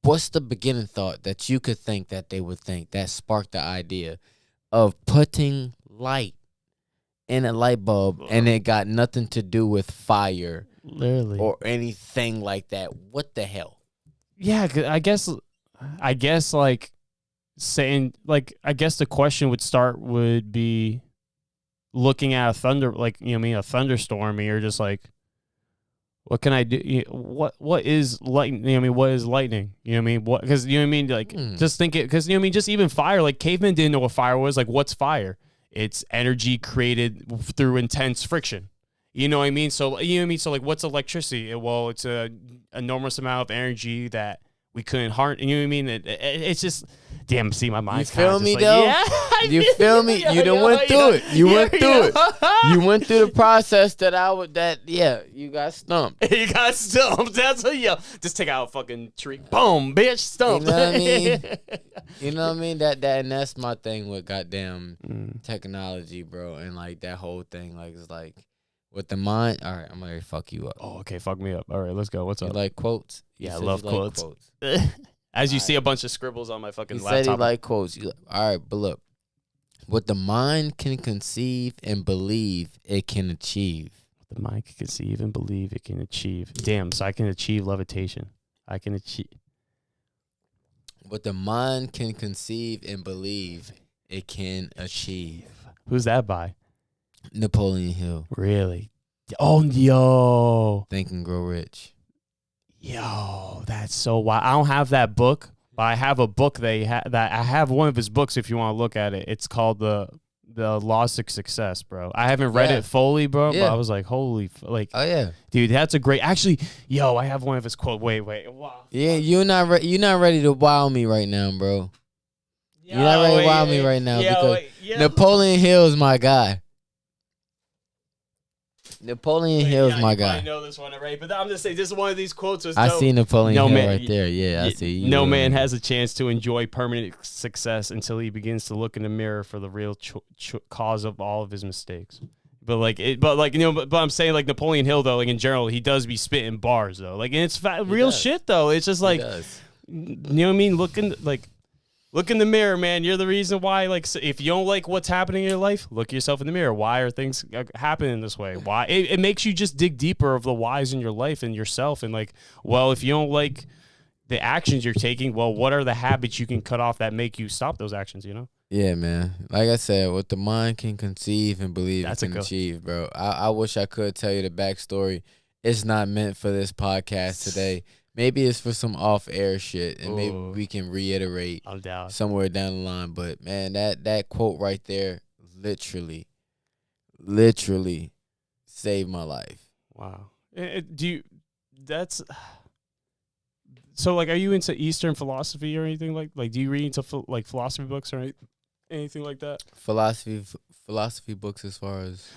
what's the beginning thought that you could think that they would think that sparked the idea of putting light in a light bulb, and it got nothing to do with fire, literally, or anything like that? What the hell? Yeah, 'cause I guess like saying, like, I guess the question would be looking at a thunderstorm, and you're just like, what can I do? What is lightning? You know what I mean? What is lightning? You know what I mean? What? Because, you know what I mean? Like, just think it. Because, you know what I mean? Just even fire. Like, cavemen didn't know what fire was. Like, what's fire? It's energy created through intense friction. You know what I mean? So, you know what I mean? So, like, what's electricity? Well, it's a enormous amount of energy that we couldn't harness. You know what I mean? It's just, damn, see, my mind's kind of just like, though? yeah. You feel me? You done went through it. You went through it. You went through the process you got stumped. You got stumped. That's a just take out a fucking tree. Boom, bitch, stumped. You know what I mean? You know what I mean? And that's my thing with goddamn technology, bro. And like that whole thing, like, it's like with the mind. All right, I'm gonna fuck you up. Oh, okay, fuck me up. All right, let's go. What's up? You like quotes? Yeah, I love quotes. As you see a bunch of scribbles on my fucking laptop. He said he like quotes. All right, but look. What the mind can conceive and believe, it can achieve. What the mind can conceive and believe, it can achieve. Damn, so I can achieve levitation. I can achieve. What the mind can conceive and believe, it can achieve. Who's that by? Napoleon Hill. Really? Oh, yo. Think and Grow Rich. Yo, that's so wild. I don't have that book, but I have a book that I have one of his books if you want to look at it. It's called the Loss of Success, bro. I haven't read it fully, bro, but I was like, holy, like, oh yeah, dude, that's a great. Actually, yo, I have one of his quote. Wait, wow. Yeah, you're not ready to wow me right now, bro. You're not ready to wow me right now because Napoleon Hill is my guy. Napoleon Hill is my guy. I know this one already, but I'm just saying this is one of these quotes. I see Napoleon Hill right there. Yeah, I see. No man has a chance to enjoy permanent success until he begins to look in the mirror for the real cause of all of his mistakes. But I'm saying like Napoleon Hill though, like in general, he does be spitting bars though, like and it's real shit though. It's just like, you know what I mean? Look in the mirror, man. You're the reason why. Like, if you don't like what's happening in your life, look yourself in the mirror. Why are things happening this way? Why? It makes you just dig deeper of the whys in your life and yourself. And like, well, if you don't like the actions you're taking, well, what are the habits you can cut off that make you stop those actions? You know? Yeah, man. Like I said, what the mind can conceive and believe it can achieve, bro. I wish I could tell you the backstory. It's not meant for this podcast today. Maybe it's for some off-air shit, and maybe we can reiterate somewhere down the line. But, man, that quote right there literally saved my life. Wow. So, like, are you into Eastern philosophy or anything like do you read into, philosophy books or anything like that? Philosophy books as far as?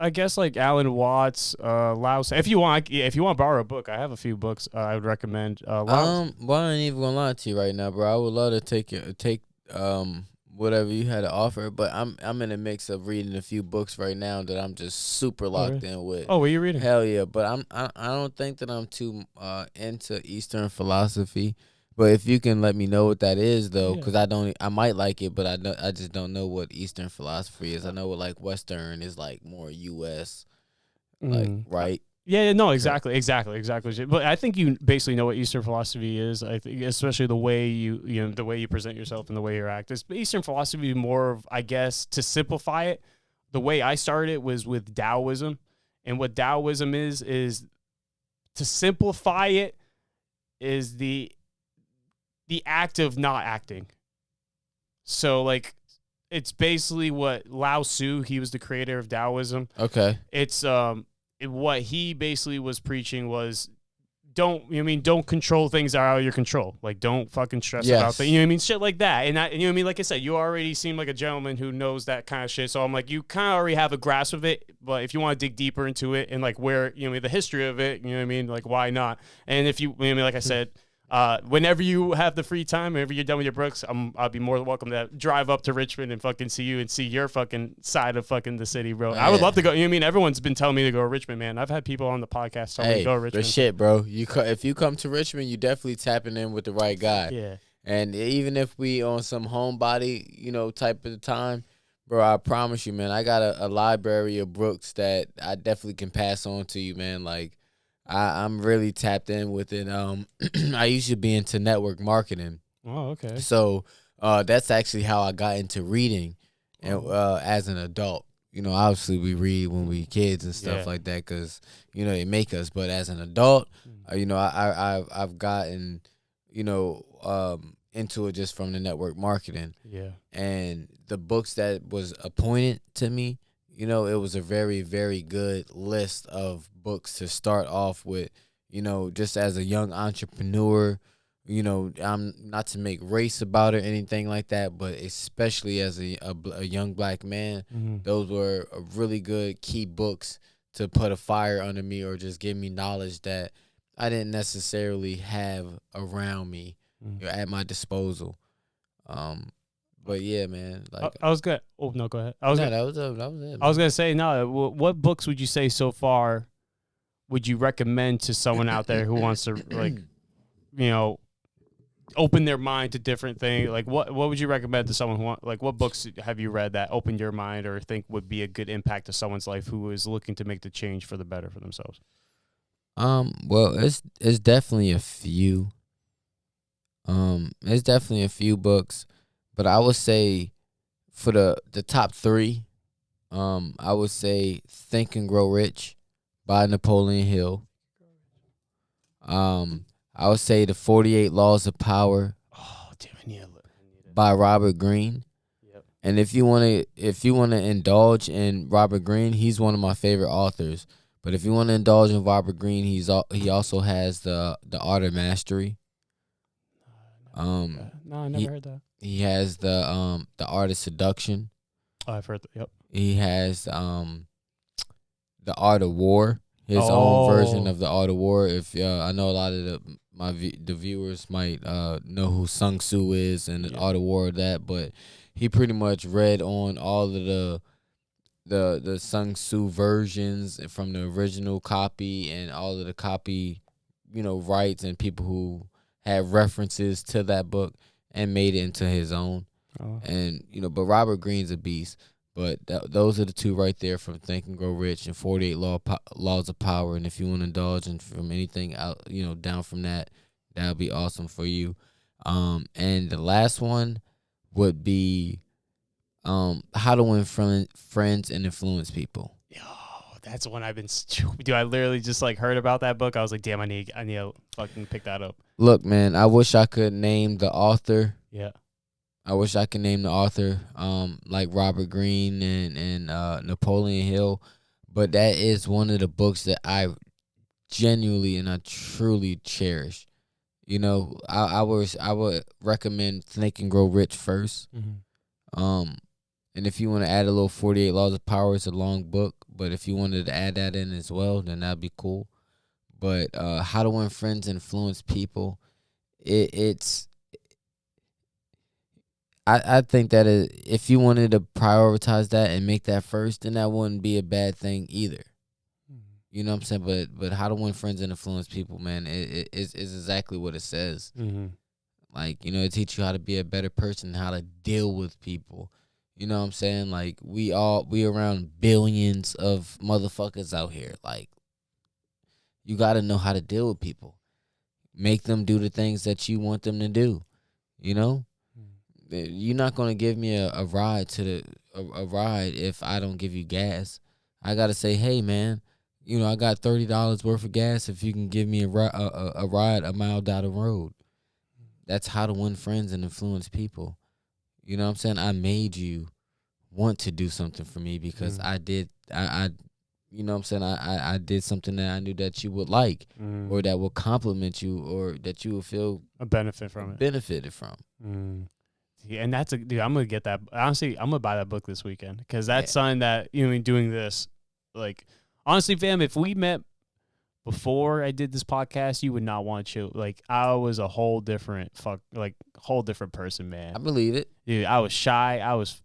I guess like Alan Watts, Lao. If you want to borrow a book, I have a few books I would recommend. Well, I ain't even gonna lie to you right now, bro. I would love to take whatever you had to offer, but I'm in a mix of reading a few books right now that I'm just super locked in with. Oh, what are you reading? Hell yeah, but I don't think that I'm too into Eastern philosophy. But if you can let me know what that is, though, because I might like it, but I just don't know what Eastern philosophy is. I know what like Western is like more U.S. like right. Yeah, no, exactly. But I think you basically know what Eastern philosophy is. I think, especially the way the way you present yourself and the way you act. Eastern philosophy more of, I guess, to simplify it. The way I started it was with Taoism, and what Taoism is to simplify it is the act of not acting. So, like, it's basically what Lao Tzu, he was the creator of Taoism. Okay. It's what he basically was preaching was don't control things that are out of your control. Like, don't fucking stress about things. You know what I mean? Shit like that. And you know what I mean? Like I said, you already seem like a gentleman who knows that kind of shit. So I'm like, you kind of already have a grasp of it. But if you want to dig deeper into it and like where, you know, the history of it, you know what I mean? Like, why not? And if you know what I mean, like I said, whenever you have the free time, whenever you're done with your books, I'll be more than welcome to drive up to Richmond and fucking see you and see your fucking side of fucking the city, bro. I would love to go. You know what I mean? Everyone's been telling me to go to Richmond, man. I've had people on the podcast telling me to go to Richmond. But shit, bro. If you come to Richmond, you definitely tapping in with the right guy. Yeah. And even if we on some homebody, you know, type of time, bro, I promise you, man, I got a library of books that I definitely can pass on to you, man. Like, I'm really tapped in with it. I used to be into network marketing. Oh, okay. So that's actually how I got into reading, and as an adult. You know, obviously we read when we kids and stuff like that because, you know, they make us. But as an adult, you know, I've gotten, you know, into it just from the network marketing. Yeah. And the books that was appointed to me, you know, it was a very, very good list of books to start off with, you know, just as a young entrepreneur. You know, I'm not to make race about it or anything like that, but especially as a young black man, those were really good key books to put a fire under me or just give me knowledge that I didn't necessarily have around me or at my disposal. But yeah, man. Like I was good. Oh no, go ahead. That was it. Man. I was gonna say no. What books would you say so far would you recommend to someone out there who wants to like, you know, open their mind to different things? Like what would you recommend to someone who what books have you read that opened your mind or think would be a good impact to someone's life who is looking to make the change for the better for themselves? Well, it's definitely a few. It's definitely a few books. But I would say for the top three, I would say Think and Grow Rich by Napoleon Hill. I would say The 48 Laws of Power by Robert Greene. Yep. And if you wanna indulge in Robert Greene, he's one of my favorite authors. But if you want to indulge in Robert Greene, he also has the Art of Mastery. No, I never heard that. He has the Art of Seduction. Oh, I've heard that. Yep. He has the Art of War. His own version of the Art of War. If I know a lot of the viewers might know who Sun Tzu is and the Art of War, that, but he pretty much read on all of the Sun Tzu versions from the original copy and all of the copy, rights and people who had references to that book and made it into his own. Oh. And but Robert Greene's a beast. But those are the two right there from Think and Grow Rich and 48 Laws of Power. And if you want to indulge in from anything out, down from that, that would be awesome for you. And the last one would be How to Win Friends and Influence People. Yo, that's one I've been dude, I literally just heard about that book. I was like, damn, I need to fucking pick that up. Look, man, I wish I could name the author. Yeah. I wish I could name the author, like Robert Greene and Napoleon Hill, but that is one of the books that I genuinely and I truly cherish. I would recommend Think and Grow Rich first. Mm-hmm. And if you want to add a little 48 Laws of Power, it's a long book, but if you wanted to add that in as well, then that'd be cool. But How to Win Friends and Influence People, it's. I think that if you wanted to prioritize that and make that first, then that wouldn't be a bad thing either. Mm-hmm. You know what I'm saying? But How to Win Friends and Influence People, man, it is exactly what it says. Mm-hmm. Like, it teach you how to be a better person, how to deal with people. You know what I'm saying? Like, we around billions of motherfuckers out here. Like, you got to know how to deal with people. Make them do the things that you want them to do, You're not gonna give me a ride to a ride if I don't give you gas. I gotta say, hey man, I got $30 worth of gas if you can give me a ride a mile down the road. That's how to win friends and influence people. You know what I'm saying? I made you want to do something for me because I did. I you know what I'm saying? I did something that I knew that you would like, or that would compliment you, or that you would feel a benefit from benefited from. Yeah, and that's dude. I'm gonna get that. Honestly, I'm gonna buy that book this weekend because that's something that doing this. Like, honestly, fam, if we met before I did this podcast, you would not want to chill. Like, I was a whole different whole different person, man. I believe it, dude. I was shy. I was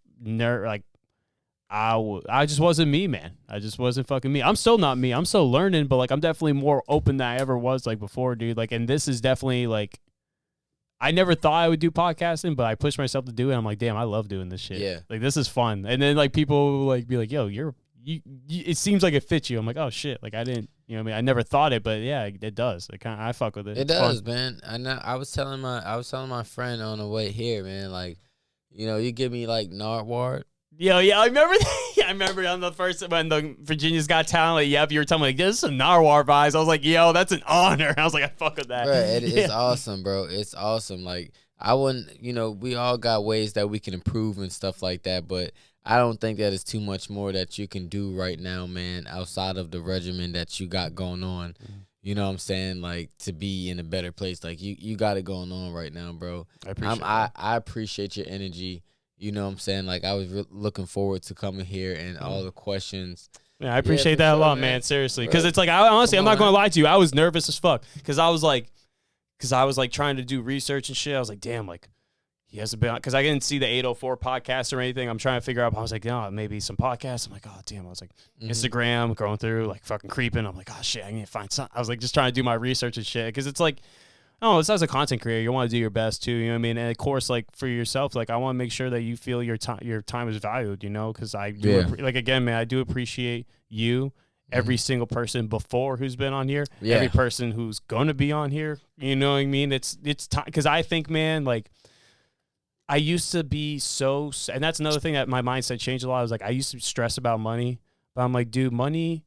I just wasn't me, man. I just wasn't fucking me. I'm still not me. I'm still learning, but I'm definitely more open than I ever was before, dude. And this is definitely I never thought I would do podcasting, but I pushed myself to do it. I'm like, damn, I love doing this shit. Yeah. This is fun. And then people will be like, yo, you it seems like it fits you. I'm like, oh shit. I didn't, I never thought it, but yeah, it does. I fuck with it. It does, man. I was telling my friend on the way here, man, you give me Narwhal. Yeah, I remember. I remember on the first when the Virginia's Got Talent. You were telling me this is some Narwhal vibes. I was like, yo, that's an honor. I was like, I fuck with that. Right, it's awesome, bro. It's awesome. I wouldn't, we all got ways that we can improve and stuff like that, but I don't think that is too much more that you can do right now, man, outside of the regimen that you got going on. Mm-hmm. You know what I'm saying? To be in a better place. You got it going on right now, bro. I appreciate your energy. You know what I'm saying? I was looking forward to coming here and all the questions. Yeah, I appreciate that a lot, man. Seriously. Because it's honestly, I'm not going to lie to you. I was nervous as fuck. Because I was trying to do research and shit. I was like, damn, he hasn't been on. Because I didn't see the 804 podcast or anything. I'm trying to figure out. I was like, no, maybe some podcasts. I'm like, oh, damn. I was Instagram, going through, fucking creeping. I'm like, oh, shit, I need to find something. I was just trying to do my research and shit. Because it's it's as a content creator, you want to do your best too, you know what I mean? And of course, for yourself, I want to make sure that you feel your time is valued, because I do, again, man, I do appreciate you, every single person before who's been on here, every person who's going to be on here, you know what I mean? It's time, because I think, man, I used to be so, and that's another thing that my mindset changed a lot. I was I used to stress about money, but I'm like, dude, money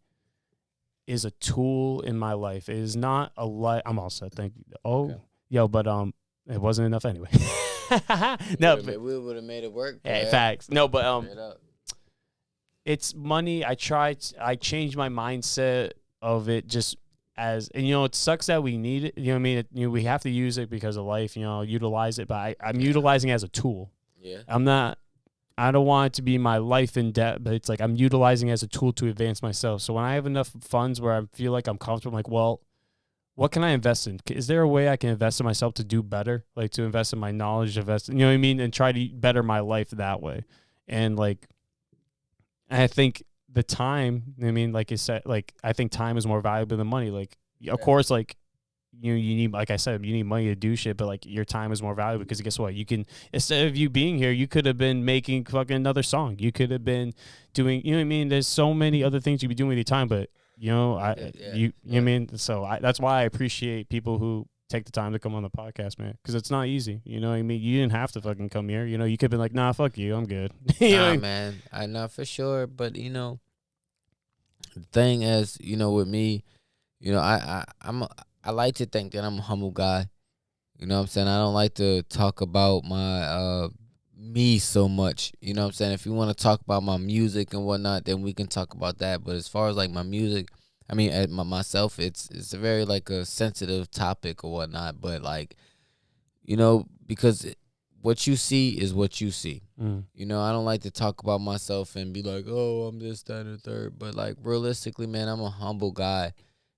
is a tool in my life. It is not a I'm all set. Thank you. Oh, okay. Yo, but it wasn't enough anyway. No, we would have made it work. Hey, facts. No, but Straight up. it's money. I changed my mindset of it just as, and it sucks that we need it. You know what I mean? We have to use it because of life. Utilize it, but I'm utilizing it as a tool. Yeah. I don't want it to be my life in debt, but it's like I'm utilizing it as a tool to advance myself. So when I have enough funds where I feel like I'm comfortable, I'm like, well, what can I invest in? Is there a way I can invest in myself to do better? Like to invest in my knowledge, invest, you know what I mean? And try to better my life that way. And like, I think the time, I mean, like you said, like, I think time is more valuable than money. Like, of course, like, you need, like I said, you need money to do shit, but like your time is more valuable because guess what? You can, instead of you being here, you could have been making fucking another song. You could have been doing, you know what I mean? There's so many other things you could be doing with your time, but you know what I mean? So that's why I appreciate people who take the time to come on the podcast, man, because it's not easy. You know what I mean? You didn't have to fucking come here. You could have been like, nah, fuck you, I'm good. Man, I know for sure. But the thing is, with me, I like to think that I'm a humble guy. You know what I'm saying? I don't like to talk about my me so much. You know what I'm saying? If you want to talk about my music and whatnot, then we can talk about that. But as far as like my music, I mean, myself, it's a very like a sensitive topic or whatnot. But like, because what you see is what you see. I don't like to talk about myself and be like, oh, I'm this, that, and the third. But like realistically, man, I'm a humble guy.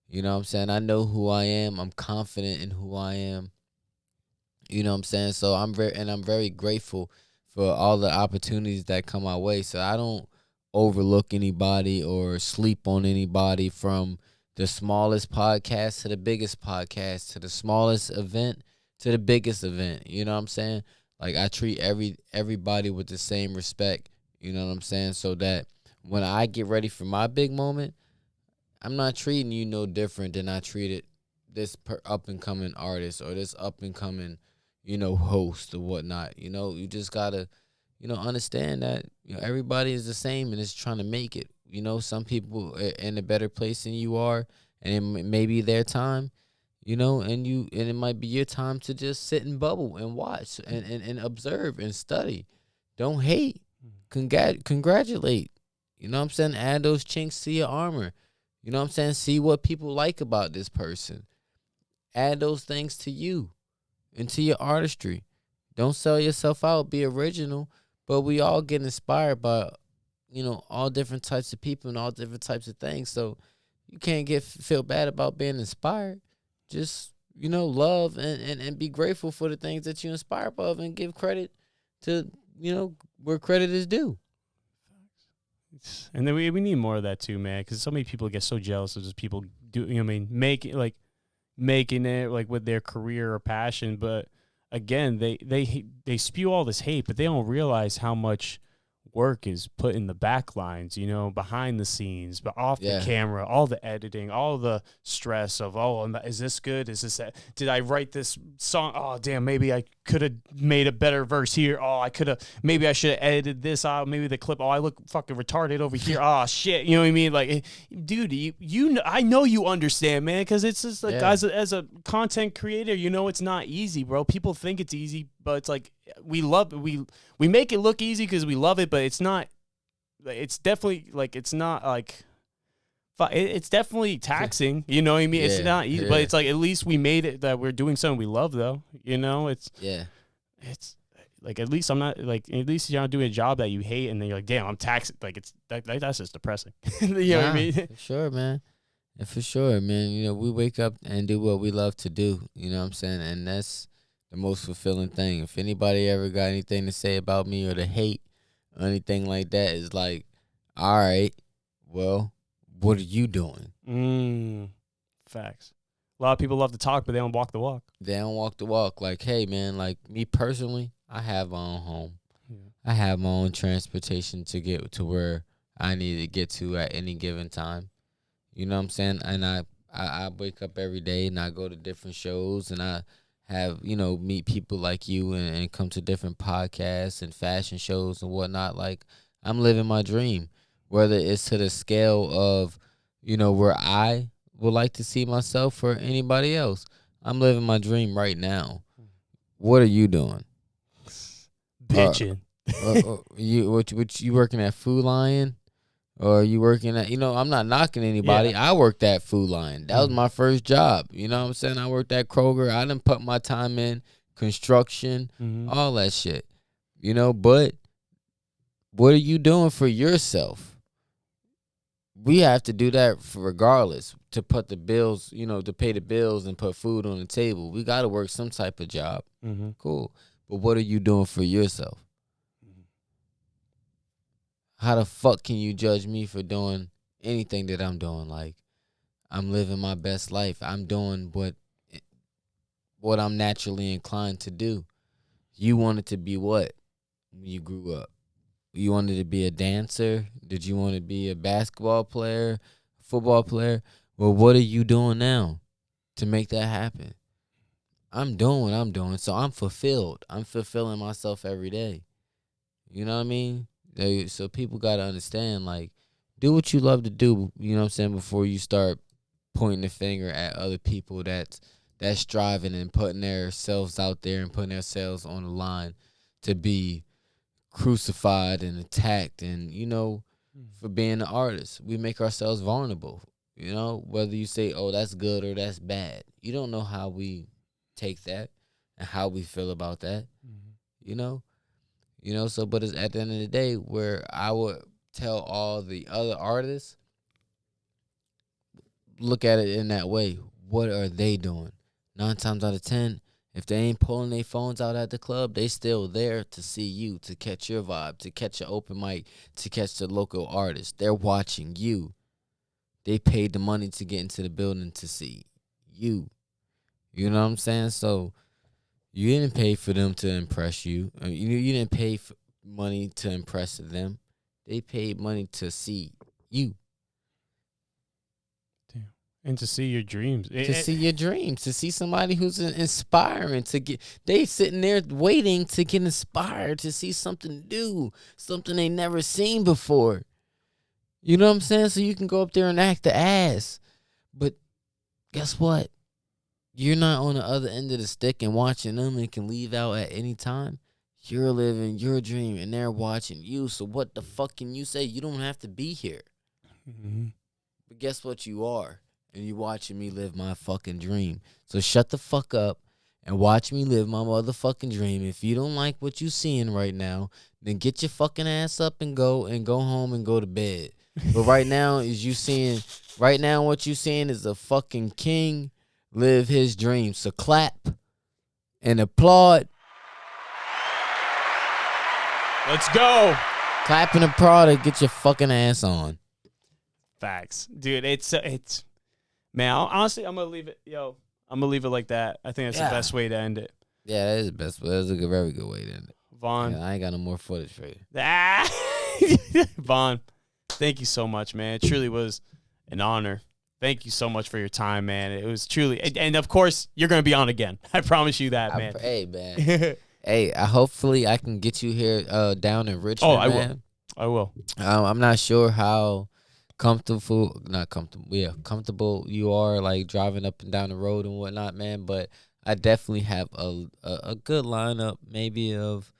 You know what I'm saying? I know who I am. I'm confident in who I am. You know what I'm saying? So I'm very grateful for all the opportunities that come my way. So I don't overlook anybody or sleep on anybody, from the smallest podcast to the biggest podcast, to the smallest event to the biggest event. You know what I'm saying? Like I treat everybody with the same respect. You know what I'm saying? So that when I get ready for my big moment, I'm not treating you no different than I treated this up and coming artist or this up and coming, host or whatnot. You just gotta, understand that everybody is the same and is trying to make it. Some people are in a better place than you are, and it may be their time. And it might be your time to just sit and bubble and watch and observe and study. Don't hate. Congratulate. You know what I'm saying? Add those chinks to your armor. You know what I'm saying? See what people like about this person. Add those things to you and to your artistry. Don't sell yourself out. Be original. But we all get inspired by, all different types of people and all different types of things. So you can't feel bad about being inspired. Just, love and be grateful for the things that you're inspired by and give credit to, where credit is due. And then we need more of that too, man, because so many people get so jealous of just people making it like with their career or passion. But again, they spew all this hate, but they don't realize how much work is put in the back lines, behind the scenes, but off the camera, all the editing, all the stress of, is this good? Is this that? Did I write this song? Oh, damn, maybe I could have made a better verse here. Oh, maybe I should have edited this out. Maybe the clip, I look fucking retarded over here. Oh, shit. You know what I mean? Like, dude, I know you understand, man, because it's just like, as a content creator, it's not easy, bro. People think it's easy, but it's like, we make it look easy because we love it, but it's not. It's definitely like it's not like. It's definitely taxing. You know what I mean? It's not easy, but it's like at least we made it that we're doing something we love, though. It's like at least I'm not like at least you're not doing a job that you hate, and then you're like, damn, I'm taxed. Like that's just depressing. You know what I mean? For sure, man. And for sure, man. We wake up and do what we love to do. You know what I'm saying? And that's the most fulfilling thing. If anybody ever got anything to say about me or to hate or anything like that, it's like, all right, well, what are you doing? Facts. A lot of people love to talk, but they don't walk the walk. They don't walk the walk. Like, hey, man, like me personally, I have my own home. Yeah. I have my own transportation to get to where I need to get to at any given time. You know what I'm saying? And I wake up every day and I go to different shows and I have, meet people like you and come to different podcasts and fashion shows and whatnot. Like, I'm living my dream, whether it's to the scale of, where I would like to see myself or anybody else. I'm living my dream right now. What are you doing? bitching. What you working at Food Lion? Or you working at, I'm not knocking anybody. Yeah. I worked at Food Lion. That was my first job. You know what I'm saying? I worked at Kroger. I done put my time in, construction, all that shit. But what are you doing for yourself? We have to do that regardless to put the bills, to pay the bills and put food on the table. We got to work some type of job. Cool. But what are you doing for yourself? How the fuck can you judge me for doing anything that I'm doing? Like, I'm living my best life. I'm doing what I'm naturally inclined to do. You wanted to be what when you grew up? You wanted to be a dancer? Did you want to be a basketball player, football player? Well, what are you doing now to make that happen? I'm doing what I'm doing, so I'm fulfilled. I'm fulfilling myself every day. You know what I mean? So people got to understand, like, do what you love to do, you know what I'm saying, before you start pointing the finger at other people that's striving and putting themselves out there and putting themselves on the line to be crucified and attacked and, for being an artist. We make ourselves vulnerable, whether you say, oh, that's good or that's bad. You don't know how we take that and how we feel about that, but it's at the end of the day where I would tell all the other artists, look at it in that way. What are they doing? 9 times out of 10, if they ain't pulling their phones out at the club, they still there to see you, to catch your vibe, to catch an open mic, to catch the local artist. They're watching you. They paid the money to get into the building to see you. You know what I'm saying? So you didn't pay for them to impress you. You didn't pay for money to impress them. They paid money to see you. Damn. And to see your dreams. See your dreams. To see somebody who's inspiring. They sitting there waiting to get inspired, to see something new, something they never seen before. You know what I'm saying? So you can go up there and act the ass. But guess what? You're not on the other end of the stick and watching them and can leave out at any time. You're living your dream and they're watching you. So what the fuck can you say? You don't have to be here. But guess what? You are. And you watching me live my fucking dream. So shut the fuck up and watch me live my motherfucking dream. If you don't like what you seeing right now, then get your fucking ass up and go home and go to bed. But right now, what you seeing is a fucking king live his dream. So clap and applaud. Let's go. Clap and applaud and get your fucking ass on. Facts. Dude, it's man, honestly, I'm going to leave it. I'm going to leave it like that. I think that's the best way to end it. Yeah, that is the best. That's a very good way to end it. Vonn. Yeah, I ain't got no more footage for you. Vonn, thank you so much, man. It truly was an honor. Thank you so much for your time, man. It was truly, and of course, you're going to be on again. I promise you that, man. Hey, man. Hey, hopefully I can get you here down in Richmond, man. I will. I'm not sure how comfortable you are, like, driving up and down the road and whatnot, man, but I definitely have a good lineup, maybe of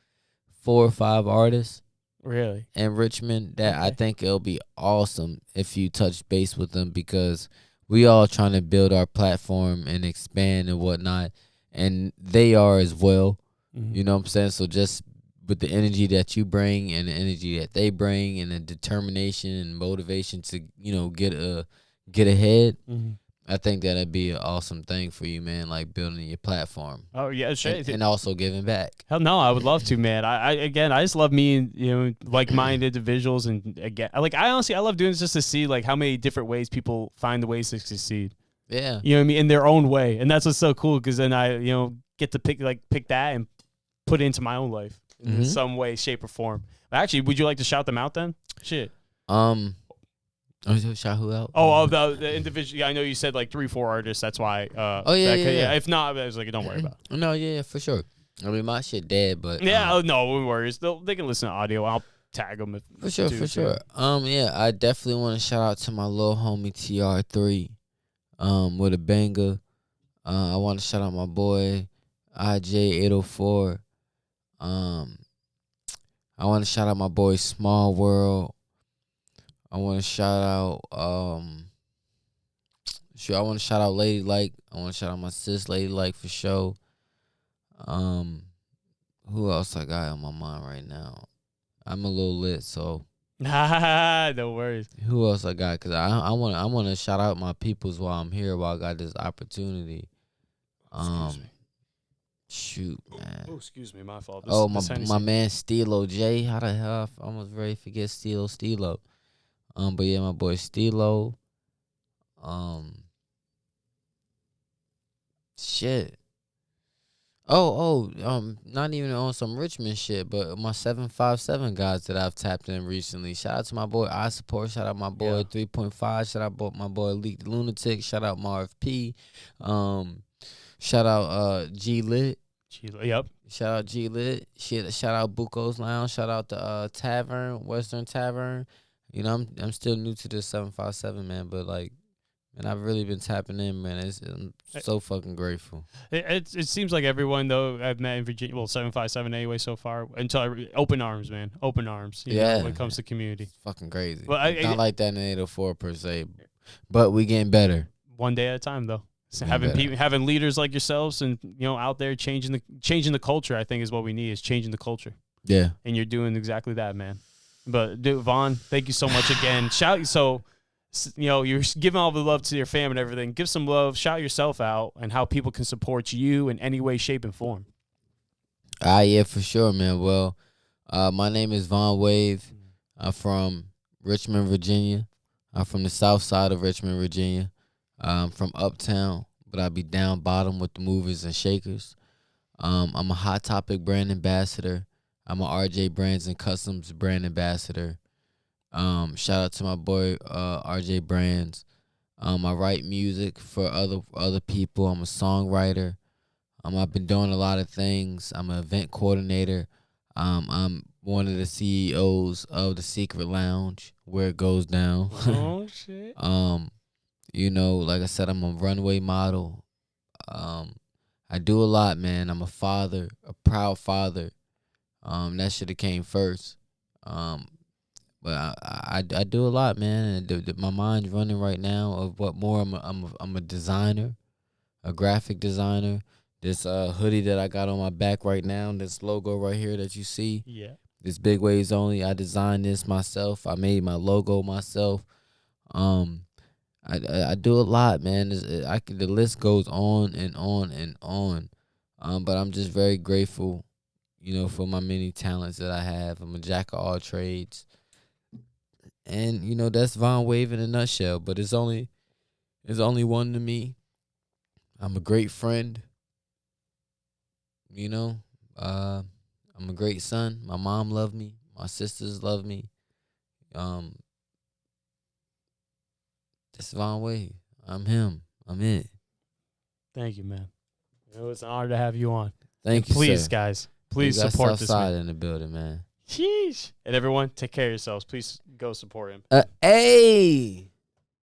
4 or 5 artists. Really? In Richmond that I think it'll be awesome if you touch base with them, because we all trying to build our platform and expand and whatnot, and they are as well. You know what I'm saying? So just with the energy that you bring and the energy that they bring and the determination and motivation to, get ahead, I think that'd be an awesome thing for you, man, like building your platform. Oh, yeah. And also giving back. Hell no, I would love to, man. I just love meeting, like-minded individuals. And again, I love doing this just to see, like, how many different ways people find the ways to succeed. Yeah. You know what I mean? In their own way. And that's what's so cool, because then I, get to pick that and put it into my own life in some way, shape, or form. Actually, would you like to shout them out then? Shit. Shout who out? The individual. Yeah, I know you said like 3-4 artists. That's why. Yeah. If not, I was like, don't worry about it. No, yeah, for sure. I mean, my shit dead, but no worries. They can listen to audio. I'll tag them for sure. Yeah, I definitely want to shout out to my little homie TR3, with a banger. I want to shout out my boy IJ804. I want to shout out my boy Small World. I want to shout out I want to shout out Lady Like. I want to shout out my sis Lady Like for sure. Who else I got on my mind right now? I'm a little lit, so no worries. Who else I got? Cause I want to shout out my peoples while I'm here, while I got this opportunity. Excuse me. Shoot, man. Oh, excuse me, my fault. My man Stilo J. How the hell I almost ready to forget Stilo. But yeah, my boy Stilo. Shit. Not even on some Richmond shit, but my 757 guys that I've tapped in recently. Shout out to my boy I Support. Shout out my boy 3.5. Shout out my boy Leak the Lunatic. Shout out Marv P. Shout out G Lit. Yep. Shout out G Lit. Shout out Buco's Lounge. Shout out the Tavern, Western Tavern. You know, I'm still new to this 757, man, but like, man, I've really been tapping in, man. I'm so fucking grateful. It seems like everyone, though, I've met in Virginia, well, 757 anyway so far, until open arms, man. Open arms. You know, when it comes to community. It's fucking crazy. But not like that in 804 per se, but we getting better. One day at a time, though. So having leaders like yourselves and, you know, out there changing the culture, I think is what we need, is changing the culture. Yeah. And you're doing exactly that, man. But, dude, Vonn, thank you so much again. You know, you're giving all the love to your fam and everything. Give some love, shout yourself out, and how people can support you in any way, shape, and form. Yeah, for sure, man. Well, my name is Vonn Wave. I'm from Richmond, Virginia. I'm from the south side of Richmond, Virginia. I'm from uptown, but I be down bottom with the movers and shakers. I'm a Hot Topic brand ambassador. I'm a RJ Brands and Customs brand ambassador. Shout out to my boy RJ Brands. I write music for other people. I'm a songwriter. I've been doing a lot of things. I'm an event coordinator. I'm one of the CEOs of the Secret Lounge, where it goes down. Oh shit. You know, like I said, I'm a runway model. I do a lot, man. I'm a father, a proud father. That should have came first. But I do a lot, man. And my mind's running right now of what more. I'm a designer, a graphic designer. This hoodie that I got on my back right now, this logo right here that you see. Yeah. This Big Waves Only. I designed this myself. I made my logo myself. I do a lot, man. The list goes on and on and on. But I'm just very grateful, you know, for my many talents that I have. I'm a jack of all trades. And, you know, that's Vonn Wave in a nutshell. But it's only one to me. I'm a great friend. You know, I'm a great son. My mom loved me. My sisters love me. That's Vonn Wave. I'm him. I'm it. Thank you, man. It was an honor to have you on. Thank you, please, sir. guys, please support this man. In the building, man. Sheesh. And everyone, take care of yourselves. Please go support him. Hey.